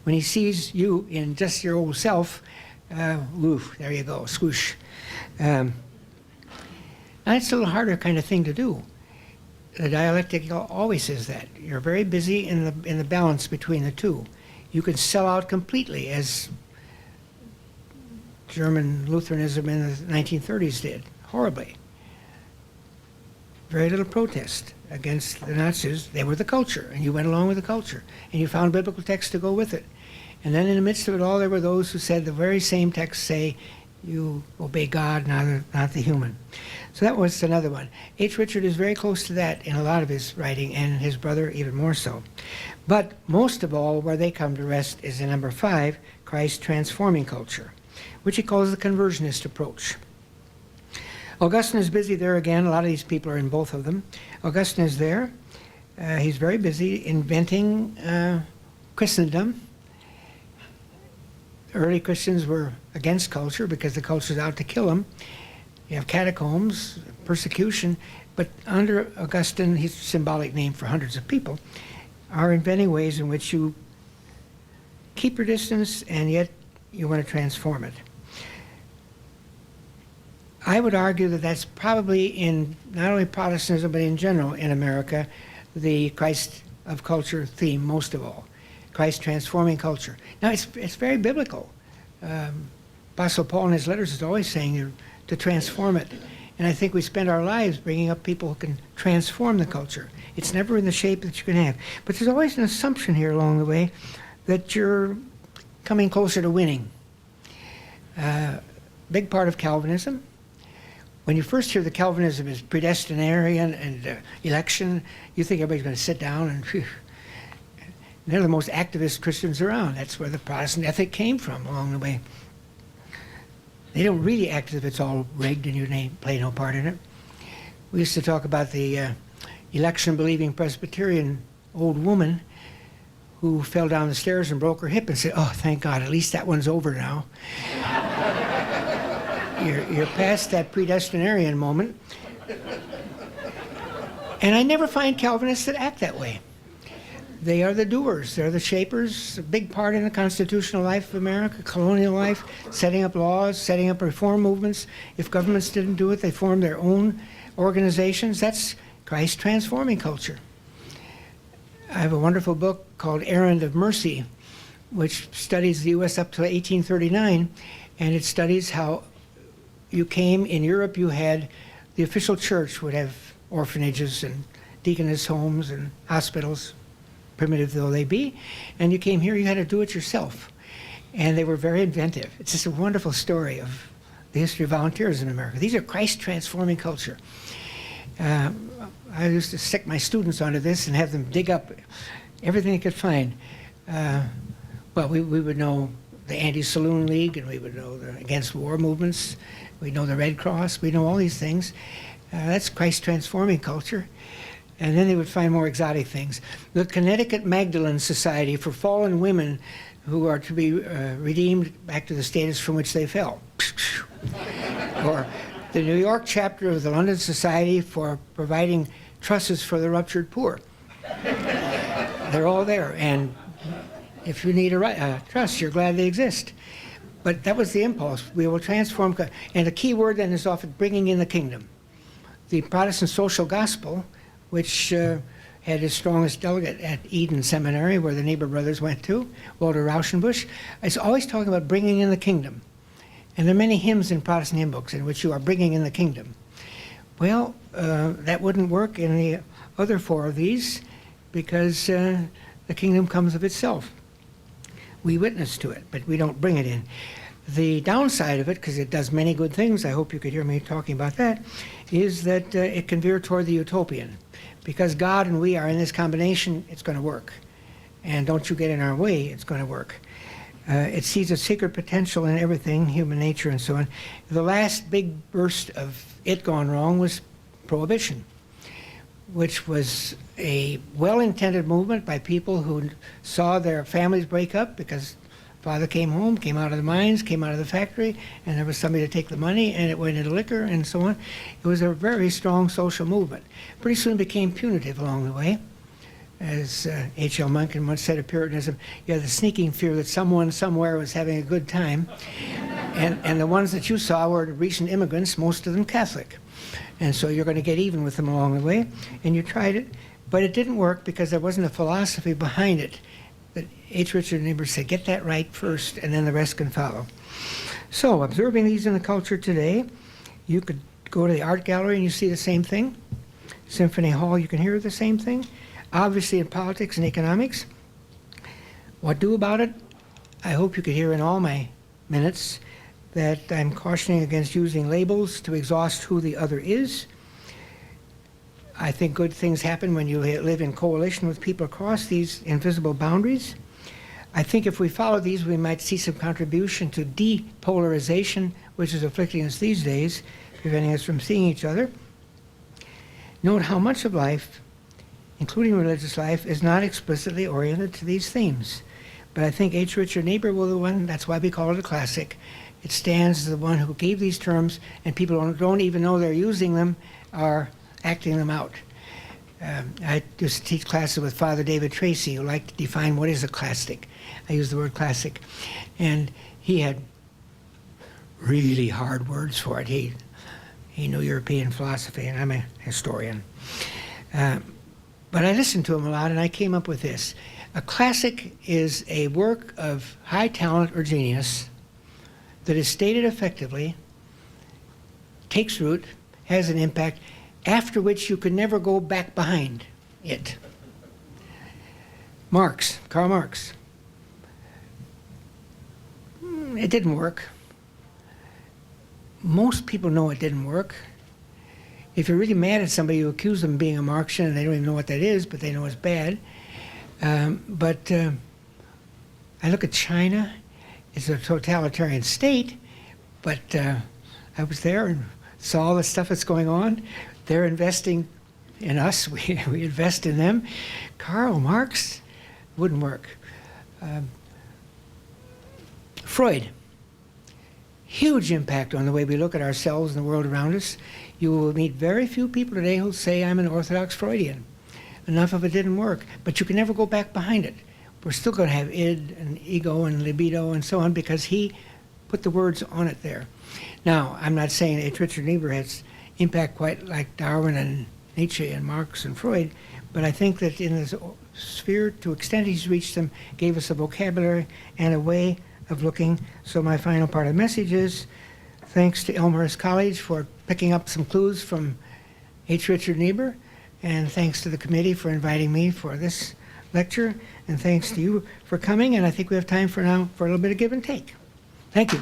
When he sees you in just your old self, woof, there you go, swoosh. Now it's a little harder kind of thing to do. The dialectic always is that. You're very busy in the balance between the two. You can sell out completely, as German Lutheranism in the 1930s did, horribly. Very little protest against the Nazis. They were the culture, and you went along with the culture, and you found biblical texts to go with it. And then in the midst of it all, there were those who said the very same texts say, you obey God, not the human. So that was another one. H. Richard is very close to that in a lot of his writing, and his brother even more so. But most of all, where they come to rest is in number 5, Christ transforming culture, which he calls the conversionist approach. Augustine is busy there again. A lot of these people are in both of them. Augustine is there. He's very busy inventing Christendom. Early Christians were against culture because the culture's out to kill them. You have catacombs, persecution, but under Augustine, his symbolic name for hundreds of people, are inventing ways in which you keep your distance and yet you want to transform it. I would argue that that's probably in not only Protestantism but in general in America, the Christ of culture theme most of all. Christ transforming culture. Now it's very biblical. Apostle Paul in his letters is always saying to transform it. And I think we spend our lives bringing up people who can transform the culture. It's never in the shape that you can have. But there's always an assumption here along the way that you're coming closer to winning. Big part of Calvinism. When you first hear that Calvinism is predestinarian and election, you think everybody's going to sit down and phew. They're the most activist Christians around. That's where the Protestant ethic came from along the way. They don't really act as if it's all rigged and you play no part in it. We used to talk about the election-believing Presbyterian old woman who fell down the stairs and broke her hip and said, "Oh, thank God, at least that one's over now." You're past that predestinarian moment. And I never find Calvinists that act that way. They are the doers. They're the shapers, a big part in the constitutional life of America, colonial life, setting up laws, setting up reform movements. If governments didn't do it, they formed their own organizations. That's Christ transforming culture. I have a wonderful book called Errand of Mercy, which studies the U.S. up to 1839, and it studies how you came in Europe. You had the official church would have orphanages and deaconess homes and hospitals, primitive though they be, and you came here, you had to do it yourself. And they were very inventive. It's just a wonderful story of the history of volunteers in America. These are Christ transforming culture. I used to stick my students onto this and have them dig up everything they could find. Well, we would know the Anti-Saloon League, and we would know the against war movements. We know the Red Cross. We know all these things. That's Christ transforming culture. And then they would find more exotic things. The Connecticut Magdalene Society for fallen women who are to be redeemed back to the status from which they fell. Or the New York chapter of the London Society for providing trusses for the ruptured poor. They're all there. And if you need a truss, you're glad they exist. But that was the impulse. We will transform. And the key word then is often bringing in the kingdom. The Protestant social gospel, which had his strongest delegate at Eden Seminary, where the Niebuhr brothers went to, Walter Rauschenbusch. It's always talking about bringing in the kingdom. And there are many hymns in Protestant hymn books in which you are bringing in the kingdom. Well, that wouldn't work in the other four of these because the kingdom comes of itself. We witness to it, but we don't bring it in. The downside of it, because it does many good things, I hope you could hear me talking about that, is that it can veer toward the utopian. Because God and we are in this combination, it's going to work. And don't you get in our way, it's going to work. It sees a secret potential in everything, human nature and so on. The last big burst of it gone wrong was Prohibition, which was a well-intended movement by people who saw their families break up because father came home, came out of the mines, came out of the factory, and there was somebody to take the money, and it went into liquor and so on. It was a very strong social movement. Pretty soon became punitive along the way. As H.L. Mencken once said of Puritanism, you had the sneaking fear that someone somewhere was having a good time, and the ones that you saw were recent immigrants, most of them Catholic. And so you're going to get even with them along the way, and you tried it, but it didn't work because there wasn't a philosophy behind it. But H. Richard Niebuhr said, get that right first, and then the rest can follow. So, observing these in the culture today, you could go to the art gallery and you see the same thing. Symphony Hall, you can hear the same thing. Obviously in politics and economics. What do about it? I hope you could hear in all my minutes that I'm cautioning against using labels to exhaust who the other is. I think good things happen when you live in coalition with people across these invisible boundaries. I think if we follow these, we might see some contribution to depolarization, which is afflicting us these days, preventing us from seeing each other. Note how much of life, including religious life, is not explicitly oriented to these themes. But I think H. Richard Niebuhr was the one, that's why we call it a classic. It stands as the one who gave these terms, and people don't even know they're using them, are acting them out. I used to teach classes with Father David Tracy, who liked to define what is a classic. I use the word classic. And he had really hard words for it. He knew European philosophy, and I'm a historian. But I listened to him a lot, and I came up with this. A classic is a work of high talent or genius that is stated effectively, takes root, has an impact, after which you could never go back behind it. Karl Marx. It didn't work. Most people know it didn't work. If you're really mad at somebody, you accuse them of being a Marxian, and they don't even know what that is, but they know it's bad. But I look at China. It's a totalitarian state, but I was there and saw all the stuff that's going on. They're investing in us. We invest in them. Karl Marx wouldn't work. Freud. Huge impact on the way we look at ourselves and the world around us. You will meet very few people today who'll say, I'm an Orthodox Freudian. Enough of it didn't work. But you can never go back behind it. We're still going to have id and ego and libido and so on because he put the words on it there. Now, I'm not saying H. Richard Niebuhr has impact quite like Darwin and Nietzsche and Marx and Freud, but I think that in this sphere, to extent he's reached them, gave us a vocabulary and a way of looking. So my final part of the message is, thanks to Elmhurst College for picking up some clues from H. Richard Niebuhr, and thanks to the committee for inviting me for this lecture, and thanks to you for coming, and I think we have time for now for a little bit of give and take. Thank you.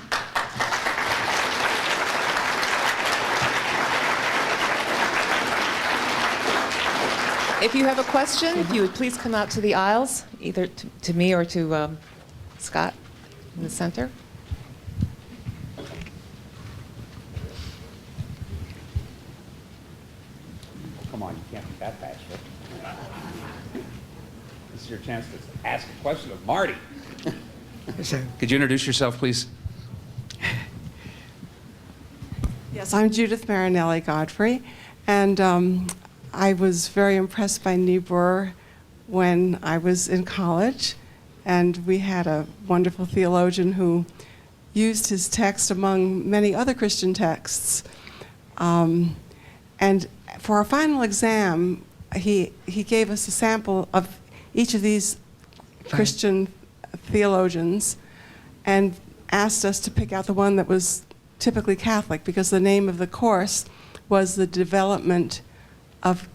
If you have a question, if you would please come out to the aisles, either to me or to Scott in the center. Come on, you can't be that bashful. This is your chance to ask a question of Marty. Could you introduce yourself, please? Yes, I'm Judith Marinelli Godfrey, and I was very impressed by Niebuhr when I was in college, and we had a wonderful theologian who used his text among many other Christian texts. And for our final exam, he gave us a sample of each of these Christian theologians and asked us to pick out the one that was typically Catholic, because the name of the course was The Development of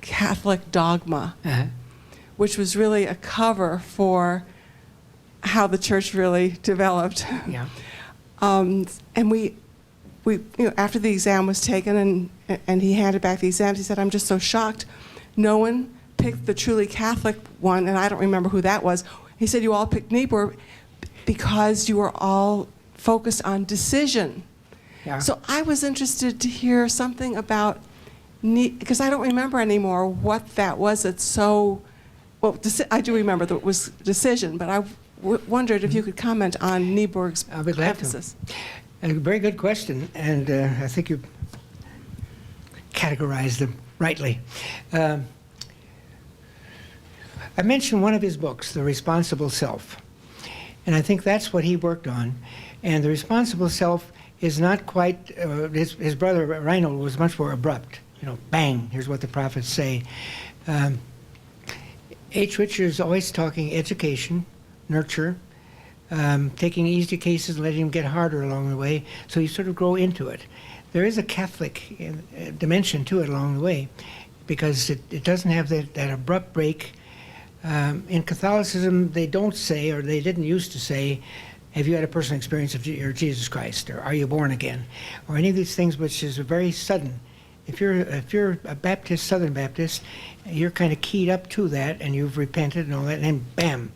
Catholic Dogma, which was really a cover for how the church really developed. Yeah. And we after the exam was taken and he handed back the exams, he said, "I'm just so shocked. No one picked the truly Catholic one," and I don't remember who that was. He said, "You all picked Niebuhr because you were all focused on decision." Yeah. So I was interested to hear something about, because I don't remember anymore what that was. It's so, well, I do remember that it was decision, but I wondered if you could comment on Niebuhr's I'll be glad emphasis. A very good question, and I think you categorized them rightly. I mentioned one of his books, The Responsible Self, and I think that's what he worked on. And The Responsible Self is not quite, his brother Reinhold was much more abrupt. You know, bang, here's what the prophets say. H. Richard's always talking education, nurture, taking easy cases and letting them get harder along the way, so you sort of grow into it. There is a Catholic dimension to it along the way, because it doesn't have that abrupt break. In Catholicism, they don't say, or they didn't used to say, "Have you had a personal experience of your Jesus Christ?" or "Are you born again?" or any of these things, which is very sudden. If you're a Baptist, Southern Baptist, you're kind of keyed up to that, and you've repented and all that, and then bam,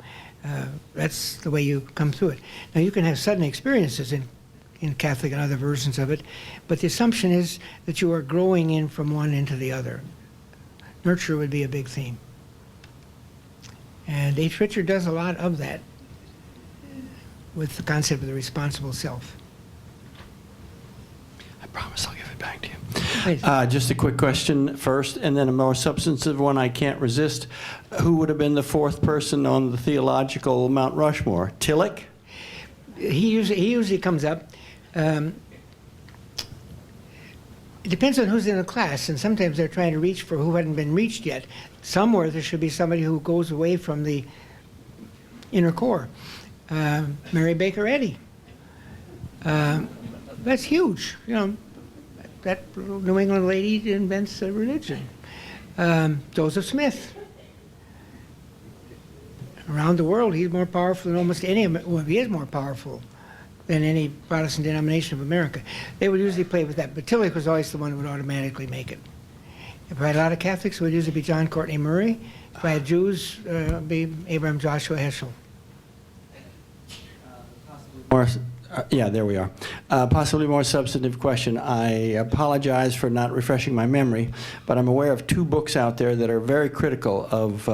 that's the way you come through it. Now, you can have sudden experiences in Catholic and other versions of it, but the assumption is that you are growing in from one into the other. Nurture would be a big theme. And H. Richard does a lot of that with the concept of the responsible self. I promise I'll give it back to you. Please. Just a quick question first, and then a more substantive one I can't resist. Who would have been the fourth person on the theological Mount Rushmore? Tillich? He usually comes up. It depends on who's in the class, and sometimes they're trying to reach for who hadn't been reached yet. Somewhere there should be somebody who goes away from the inner core. Mary Baker Eddy. That's huge. You know, that New England lady invents a religion. Joseph Smith. Around the world, he's more powerful than almost any. Well, he is more powerful than any Protestant denomination of America. They would usually play with that, but Tillich was always the one who would automatically make it. If I had a lot of Catholics, it would usually be John Courtney Murray. If I had Jews, it would be Abraham Joshua Heschel. Yeah, there we are. Possibly more substantive question. I apologize for not refreshing my memory, but I'm aware of two books out there that are very critical of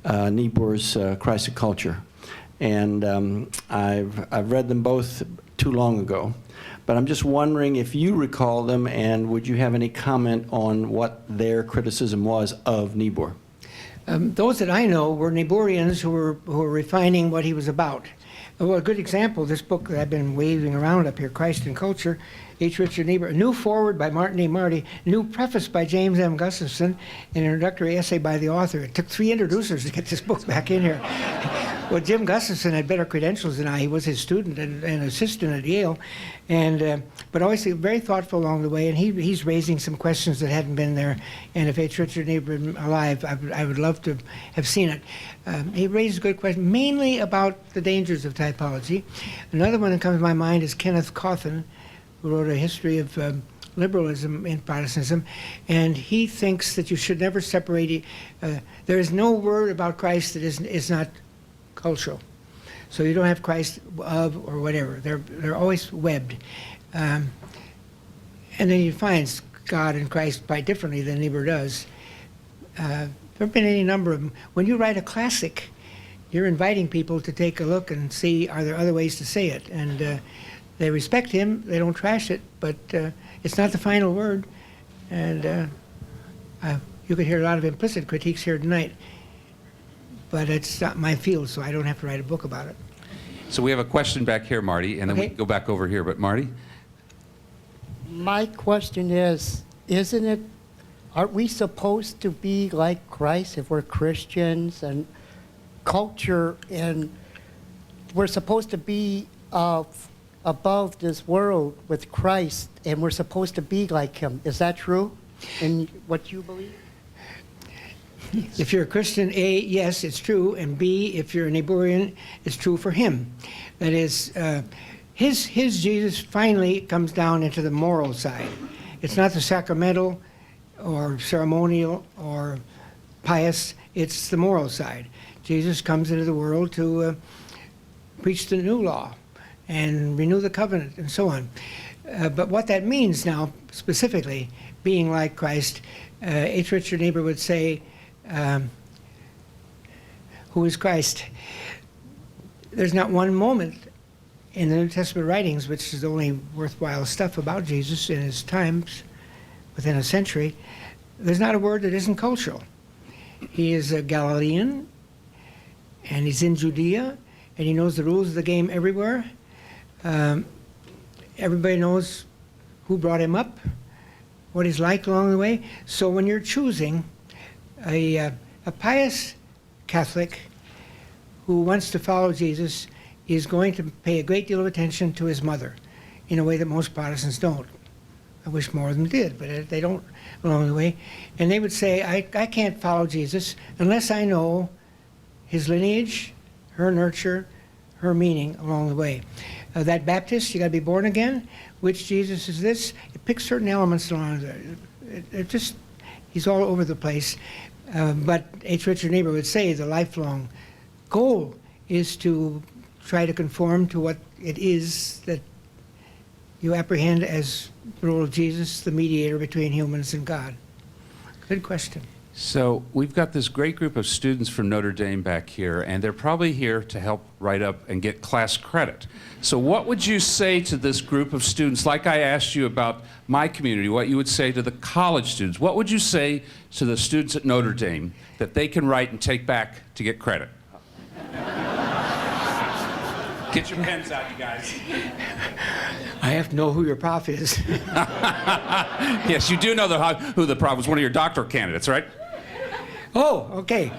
Niebuhr's Christ of Culture. And I've read them both too long ago. But I'm just wondering if you recall them, and would you have any comment on what their criticism was of Niebuhr? Those that I know were Niebuhrians who were refining what he was about. Well, a good example, this book that I've been waving around up here, Christ and Culture, H. Richard Niebuhr, a new foreword by Marty, new preface by James M. Gustafson, an introductory essay by the author. It took 3 introducers to get this book back in here. Well, Jim Gustafson had better credentials than I. He was his student and assistant at Yale, and but always very thoughtful along the way. And he's raising some questions that hadn't been there. And if H. Richard Niebuhr had been alive, I would love to have seen it. He raised a good question, mainly about the dangers of typology. Another one that comes to my mind is Kenneth Coffin, who wrote a history of liberalism in Protestantism, and he thinks that you should never separate. There is no word about Christ that is not cultural. So you don't have Christ of or whatever. They're always webbed. And then you find God and Christ quite differently than Niebuhr does. There have been any number of them. When you write a classic, you're inviting people to take a look and see, are there other ways to say it? And they respect him, they don't trash it, but it's not the final word. And you could hear a lot of implicit critiques here tonight, but it's not my field, so I don't have to write a book about it. So we have a question back here, Marty, and then we Okay. can go back over here. But Marty? My question is, isn't it aren't we supposed to be like Christ if we're Christians and culture, and we're supposed to be above this world with Christ, and we're supposed to be like him? Is that true in what you believe? If you're a Christian, A, yes, it's true, and B, if you're a Niebuhrian, it's true for him. That is, his Jesus finally comes down into the moral side. It's not the sacramental or ceremonial or pious, it's the moral side. Jesus comes into the world to preach the new law and renew the covenant and so on. But what that means now, specifically, being like Christ, H. Richard Niebuhr would say, who is Christ? There's not one moment in the New Testament writings, which is the only worthwhile stuff about Jesus in his times, within a century, there's not a word that isn't cultural. He is a Galilean, and he's in Judea, and he knows the rules of the game everywhere. Everybody knows who brought him up, what he's like along the way. So when you're choosing a pious Catholic who wants to follow Jesus is going to pay a great deal of attention to his mother in a way that most Protestants don't. I wish more of them did, but they don't along the way. And they would say, I can't follow Jesus unless I know his lineage, her nurture, her meaning along the way. That Baptist, you got to be born again. Which Jesus is this? It picks certain elements along there. It just, he's all over the place. But H. Richard Niebuhr would say the lifelong goal is to try to conform to what it is that you apprehend as the role of Jesus, the mediator between humans and God. Good question. So we've got this great group of students from Notre Dame back here, and they're probably here to help write up and get class credit. So what would you say to this group of students, like I asked you about my community, what you would say to the college students? What would you say to the students at Notre Dame that they can write and take back to get credit? Get your pens out, you guys. I have to know who your prof is. Yes, you do know who the prof was, one of your doctoral candidates, right? Oh, okay.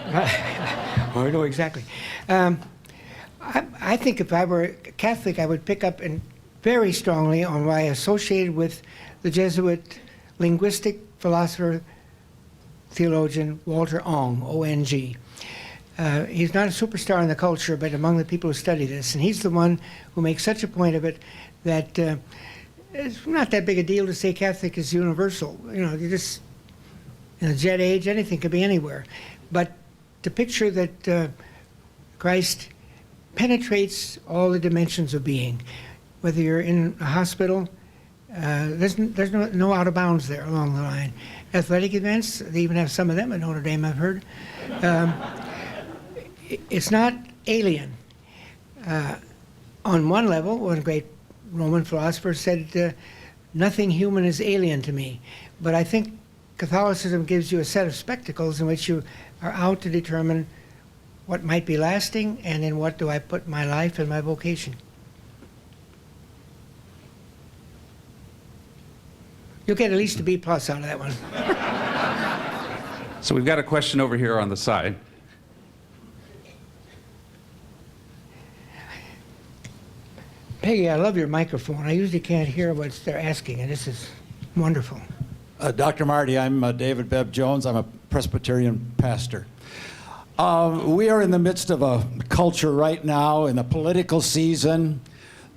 Oh, I know exactly. I think if I were a Catholic, I would pick up and very strongly on why I associated with the Jesuit linguistic philosopher, theologian Walter Ong, O-N-G. He's not a superstar in the culture, but among the people who study this. And he's the one who makes such a point of it that it's not that big a deal to say Catholic is universal. You know, you just, in the jet age, anything could be anywhere. But to picture that Christ penetrates all the dimensions of being, whether you're in a hospital, there's no out of bounds there along the line. Athletic events, they even have some of them at Notre Dame, I've heard. It's not alien. On one level, one great Roman philosopher said, nothing human is alien to me. But I think Catholicism gives you a set of spectacles in which you are out to determine what might be lasting and in what do I put my life and my vocation. You'll get at least a B+ out of that one. So we've got a question over here on the side. Peggy, I love your microphone. I usually can't hear what they're asking, and this is wonderful. Dr. Marty, I'm David Bebb Jones. I'm a Presbyterian pastor. We are in the midst of a culture right now in a political season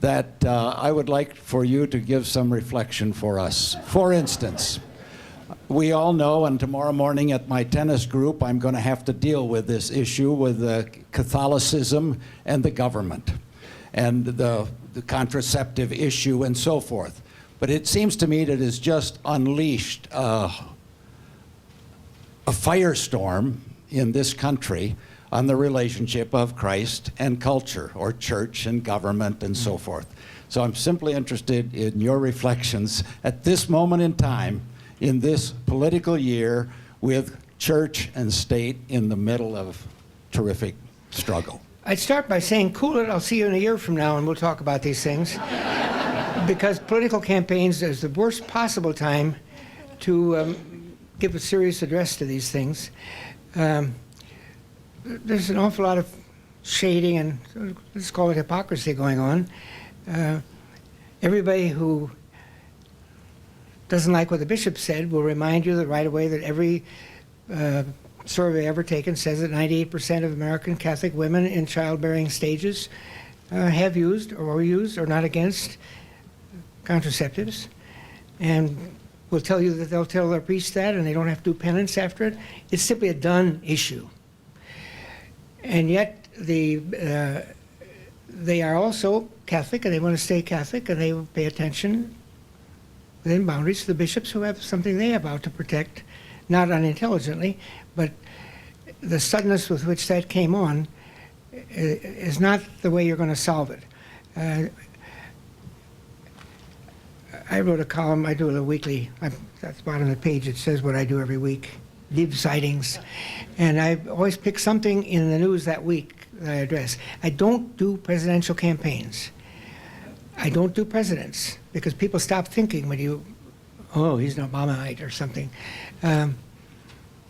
that I would like for you to give some reflection for us. For instance, we all know, and tomorrow morning at my tennis group, I'm going to have to deal with this issue with Catholicism and the government and the contraceptive issue and so forth. But it seems to me that it's just unleashed a firestorm in this country on the relationship of Christ and culture, or church and government and so forth. So I'm simply interested in your reflections at this moment in time, in this political year, with church and state in the middle of terrific struggle. I'd start by saying, cool it, I'll see you in a year from now and we'll talk about these things. Because political campaigns is the worst possible time to give a serious address to these things. There's an awful lot of shading and let's call it hypocrisy going on. Everybody who doesn't like what the bishop said will remind you that right away that every survey ever taken says that 98% of American Catholic women in childbearing stages have used or not against contraceptives, and will tell you that they'll tell their priest that and they don't have to do penance after it. It's simply a done issue. And yet they are also Catholic and they want to stay Catholic and they will pay attention within boundaries to the bishops who have something they have out to protect, not unintelligently, but the suddenness with which that came on is not the way you're going to solve it. I wrote a column, I do it a weekly, at the bottom of the page it says what I do every week, live sightings, and I always pick something in the news that week that I address. I don't do presidential campaigns. I don't do presidents, because people stop thinking when you, oh, he's an Obamaite or something.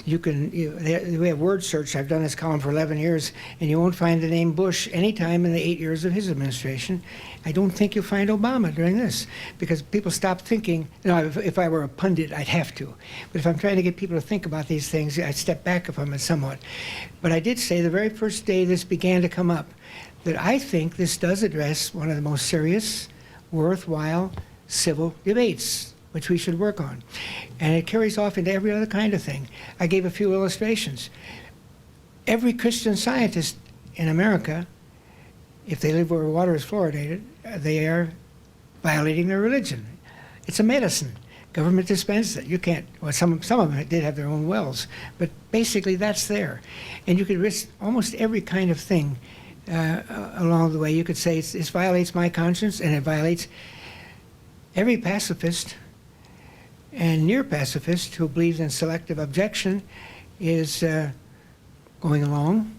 We have word search. I've done this column for 11 years, and you won't find the name Bush any time in the 8 years of his administration. I don't think you'll find Obama during this, because people stop thinking. You know, if I were a pundit, I'd have to. But if I'm trying to get people to think about these things, I step back from it somewhat. But I did say the very first day this began to come up, that I think this does address one of the most serious, worthwhile civil debates, which we should work on. And it carries off into every other kind of thing. I gave a few illustrations. Every Christian scientist in America, if they live where water is fluoridated, they are violating their religion. It's a medicine. Government dispenses it. You can't, well, some of them did have their own wells, but basically that's there. And you could risk almost every kind of thing along the way. You could say this violates my conscience, and it violates every pacifist and near pacifist who believes in selective objection is going along.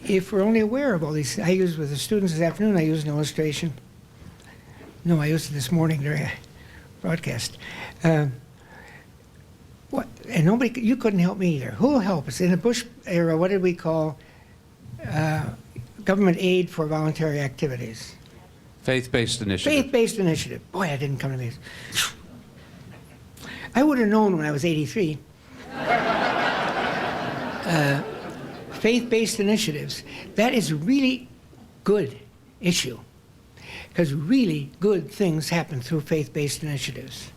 If we're only aware of all these, I used with the students this afternoon, I used an illustration. No, I used it this morning during a broadcast. And nobody, you couldn't help me either. Who will help us? In the Bush era, what did we call government aid for voluntary activities? Faith-based initiative. Faith-based initiative. Boy, I didn't come to this. I would have known when I was 83. Faith-based initiatives. That is a really good issue, because really good things happen through faith-based initiatives.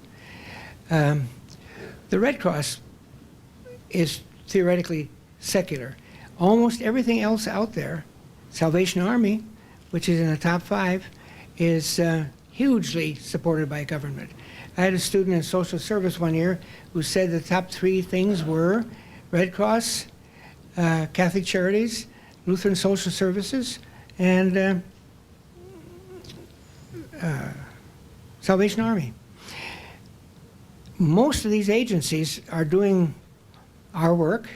The Red Cross is theoretically secular. Almost everything else out there, Salvation Army, which is in the top 5, is hugely supported by government. I had a student in social service one year who said the top 3 things were Red Cross, Catholic Charities, Lutheran Social Services, and Salvation Army. Most of these agencies are doing our work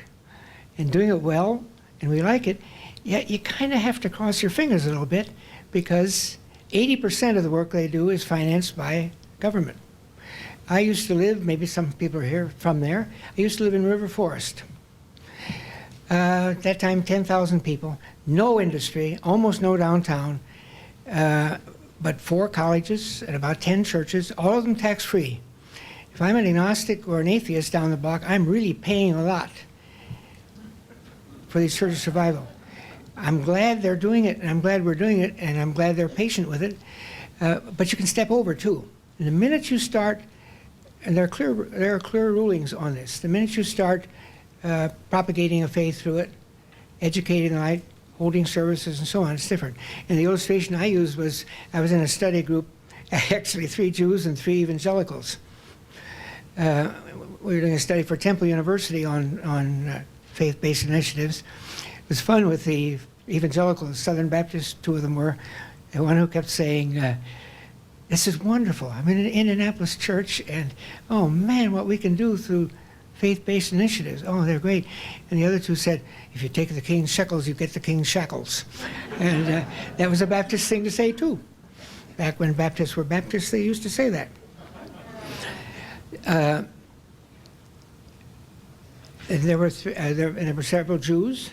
and doing it well, and we like it, yet you kind of have to cross your fingers a little bit, because 80% of the work they do is financed by government. I used to live, maybe some people are here from there, I used to live in River Forest. At that time, 10,000 people, no industry, almost no downtown, but 4 colleges and about 10 churches, all of them tax-free. If I'm an agnostic or an atheist down the block, I'm really paying a lot for these churches' survival. I'm glad they're doing it, and I'm glad we're doing it, and I'm glad they're patient with it. But you can step over too. And the minute you start, and there are clear rulings on this. The minute you start propagating a faith through it, educating the light, holding services, and so on, it's different. And the illustration I used was I was in a study group, actually 3 Jews and 3 evangelicals. We were doing a study for Temple University on faith-based initiatives. It was fun with the evangelicals, Southern Baptists, 2 of them were, and one who kept saying, this is wonderful. I'm in an Indianapolis church, and oh man, what we can do through faith-based initiatives. Oh, they're great. And the other 2 said, if you take the king's shekels, you get the king's shackles. And that was a Baptist thing to say too. Back when Baptists were Baptists, they used to say that. And there were several Jews,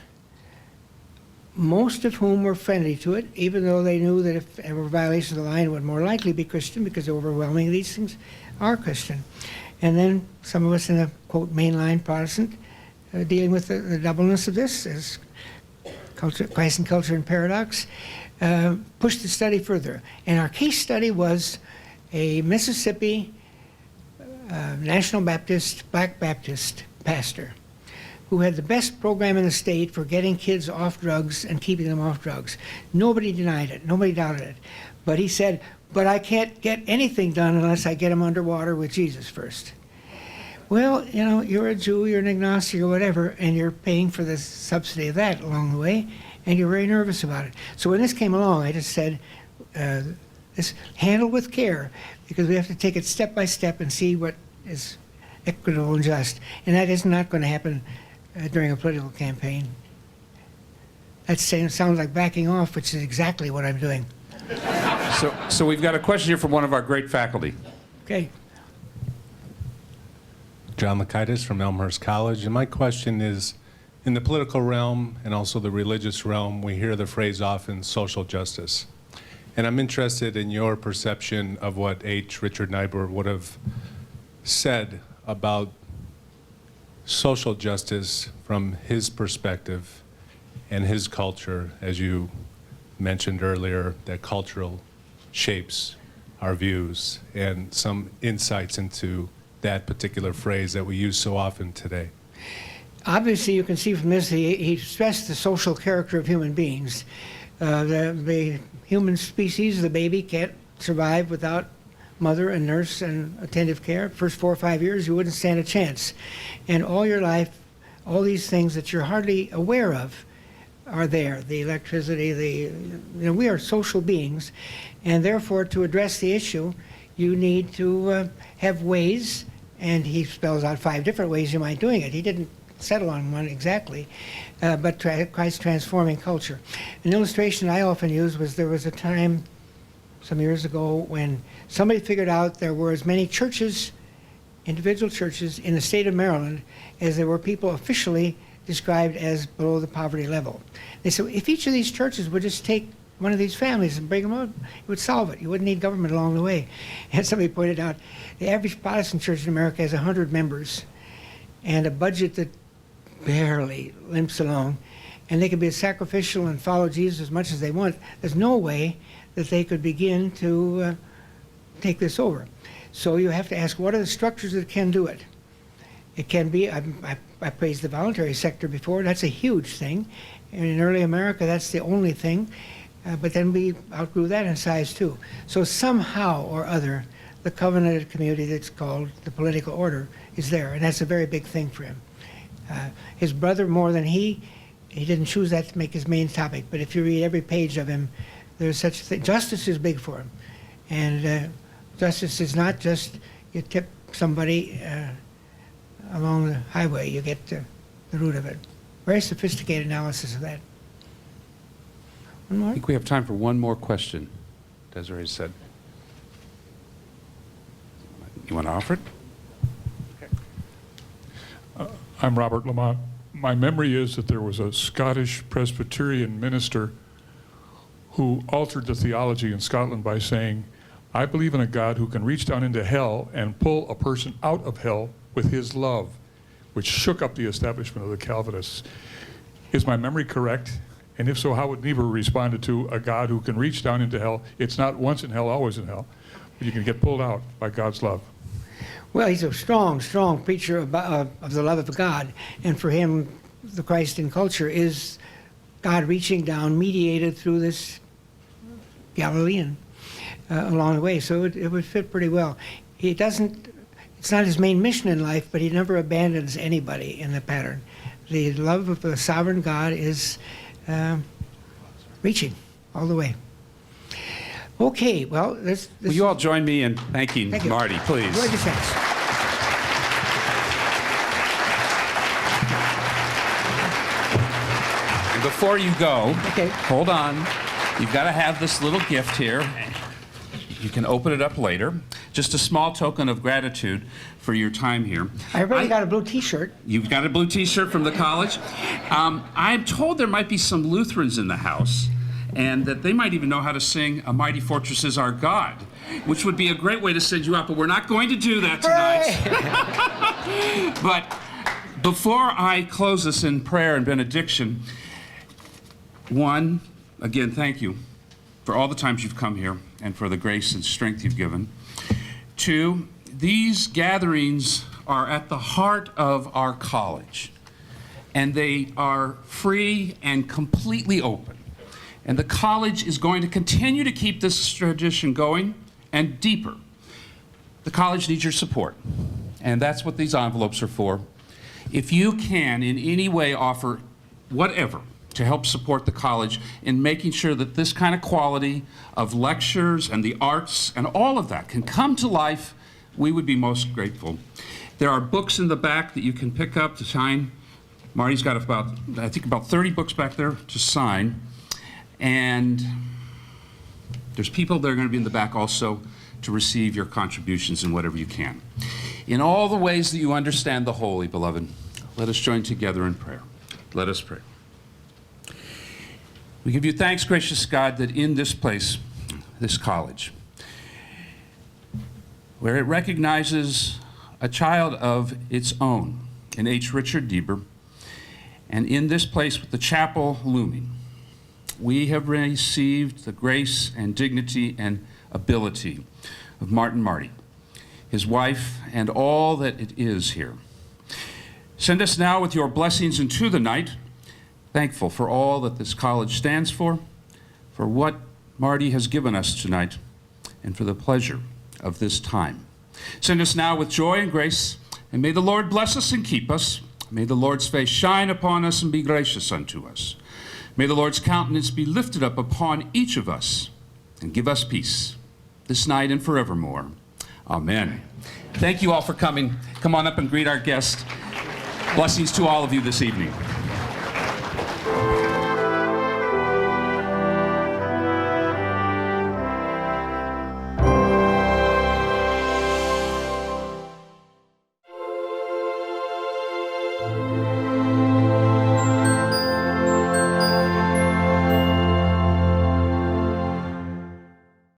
most of whom were friendly to it, even though they knew that if there were violations of the line, it would more likely be Christian, because overwhelmingly these things are Christian. And then some of us in the, quote, mainline Protestant, dealing with the doubleness of this as culture, Christ and Culture and Paradox, pushed the study further. And our case study was a Mississippi National Baptist, Black Baptist pastor who had the best program in the state for getting kids off drugs and keeping them off drugs. Nobody denied it. Nobody doubted it. But he said, but I can't get anything done unless I get them underwater with Jesus first. Well, you know, you're a Jew, you're an agnostic or whatever, and you're paying for the subsidy of that along the way, and you're very nervous about it. So when this came along, I just said, this handle with care, because we have to take it step by step and see what is equitable and just. And that is not going to happen during a political campaign. That sounds like backing off, which is exactly what I'm doing. So we've got a question here from one of our great faculty. Okay. John Makaitis from Elmhurst College, and my question is, in the political realm and also the religious realm, we hear the phrase often, social justice. And I'm interested in your perception of what Richard Niebuhr would have said about social justice from his perspective and his culture, as you mentioned earlier, that cultural shapes our views, and some insights into that particular phrase that we use so often today. Obviously, you can see from this, he stressed the social character of human beings. The human species, the baby, can't survive without mother and nurse and attentive care. First 4 or 5 years, you wouldn't stand a chance. And all your life, all these things that you're hardly aware of are there. The electricity, we are social beings, and therefore to address the issue, you need to have ways, and he spells out 5 different ways you might doing it. He didn't settle on one exactly, but Christ transforming culture. An illustration I often use was there was a time some years ago when somebody figured out there were as many churches, individual churches, in the state of Maryland as there were people officially described as below the poverty level. They said, if each of these churches would just take one of these families and bring them up, it would solve it. You wouldn't need government along the way. And somebody pointed out, the average Protestant church in America has 100 members and a budget that barely limps along, and they could be as sacrificial and follow Jesus as much as they want. There's no way that they could begin to take this over. So you have to ask, what are the structures that can do it? It can be, I praised the voluntary sector before, that's a huge thing. And in early America, that's the only thing. But then we outgrew that in size too. So somehow or other, the covenanted community that's called the political order is there, and that's a very big thing for him. His brother, more than he didn't choose that to make his main topic, but if you read every page of him, there's such a thing. Justice is big for him. And justice is not just you tip somebody along the highway, you get to the root of it. Very sophisticated analysis of that. One more? I think we have time for one more question, Desiree said. You want to offer it? I'm Robert Lamont. My memory is that there was a Scottish Presbyterian minister who altered the theology in Scotland by saying, I believe in a God who can reach down into hell and pull a person out of hell with his love, which shook up the establishment of the Calvinists. Is my memory correct? And if so, how would Niebuhr responded to a God who can reach down into hell? It's not once in hell, always in hell, but you can get pulled out by God's love. Well, he's a strong, strong preacher of the love of God. And for him, the Christ in culture is God reaching down, mediated through this Galilean along the way. So it would fit pretty well. He doesn't, it's not his main mission in life, but he never abandons anybody in the pattern. The love of the sovereign God is reaching all the way. Okay, well, Will you all join me in thanking Thank you. Marty, please? Enjoy the thanks. And before you go, Okay. hold on. You've got to have this little gift here. You can open it up later. just a small token of gratitude for your time here. I already got a blue T-shirt. You've got a blue T-shirt from the college. I'm told there might be some Lutherans in the house, and that they might even know how to sing "A Mighty Fortress Is Our God," which would be a great way to send you out, but we're not going to do that tonight. But before I close this in prayer and benediction, one, again, thank you for all the times you've come here and for the grace and strength you've given. Two, these gatherings are at the heart of our college, and they are free and completely open. And the college is going to continue to keep this tradition going and deeper. The college needs your support, and that's what these envelopes are for. If you can in any way offer whatever to help support the college in making sure that this kind of quality of lectures and the arts and all of that can come to life, we would be most grateful. There are books in the back that you can pick up to sign. Marty's got about 30 books back there to sign. And there's people that are going to be in the back also to receive your contributions in whatever you can. In all the ways that you understand the holy, beloved, let us join together in prayer. Let us pray. We give you thanks, gracious God, that in this place, this college, where it recognizes a child of its own in H. Richard Niebuhr, and in this place with the chapel looming, we have received the grace and dignity and ability of Marty, his wife, and all that it is here. Send us now with your blessings into the night, thankful for all that this college stands for what Marty has given us tonight, and for the pleasure of this time. Send us now with joy and grace, and may the Lord bless us and keep us. May the Lord's face shine upon us and be gracious unto us. May the Lord's countenance be lifted up upon each of us and give us peace this night and forevermore. Amen. Thank you all for coming. Come on up and greet our guest. Blessings to all of you this evening.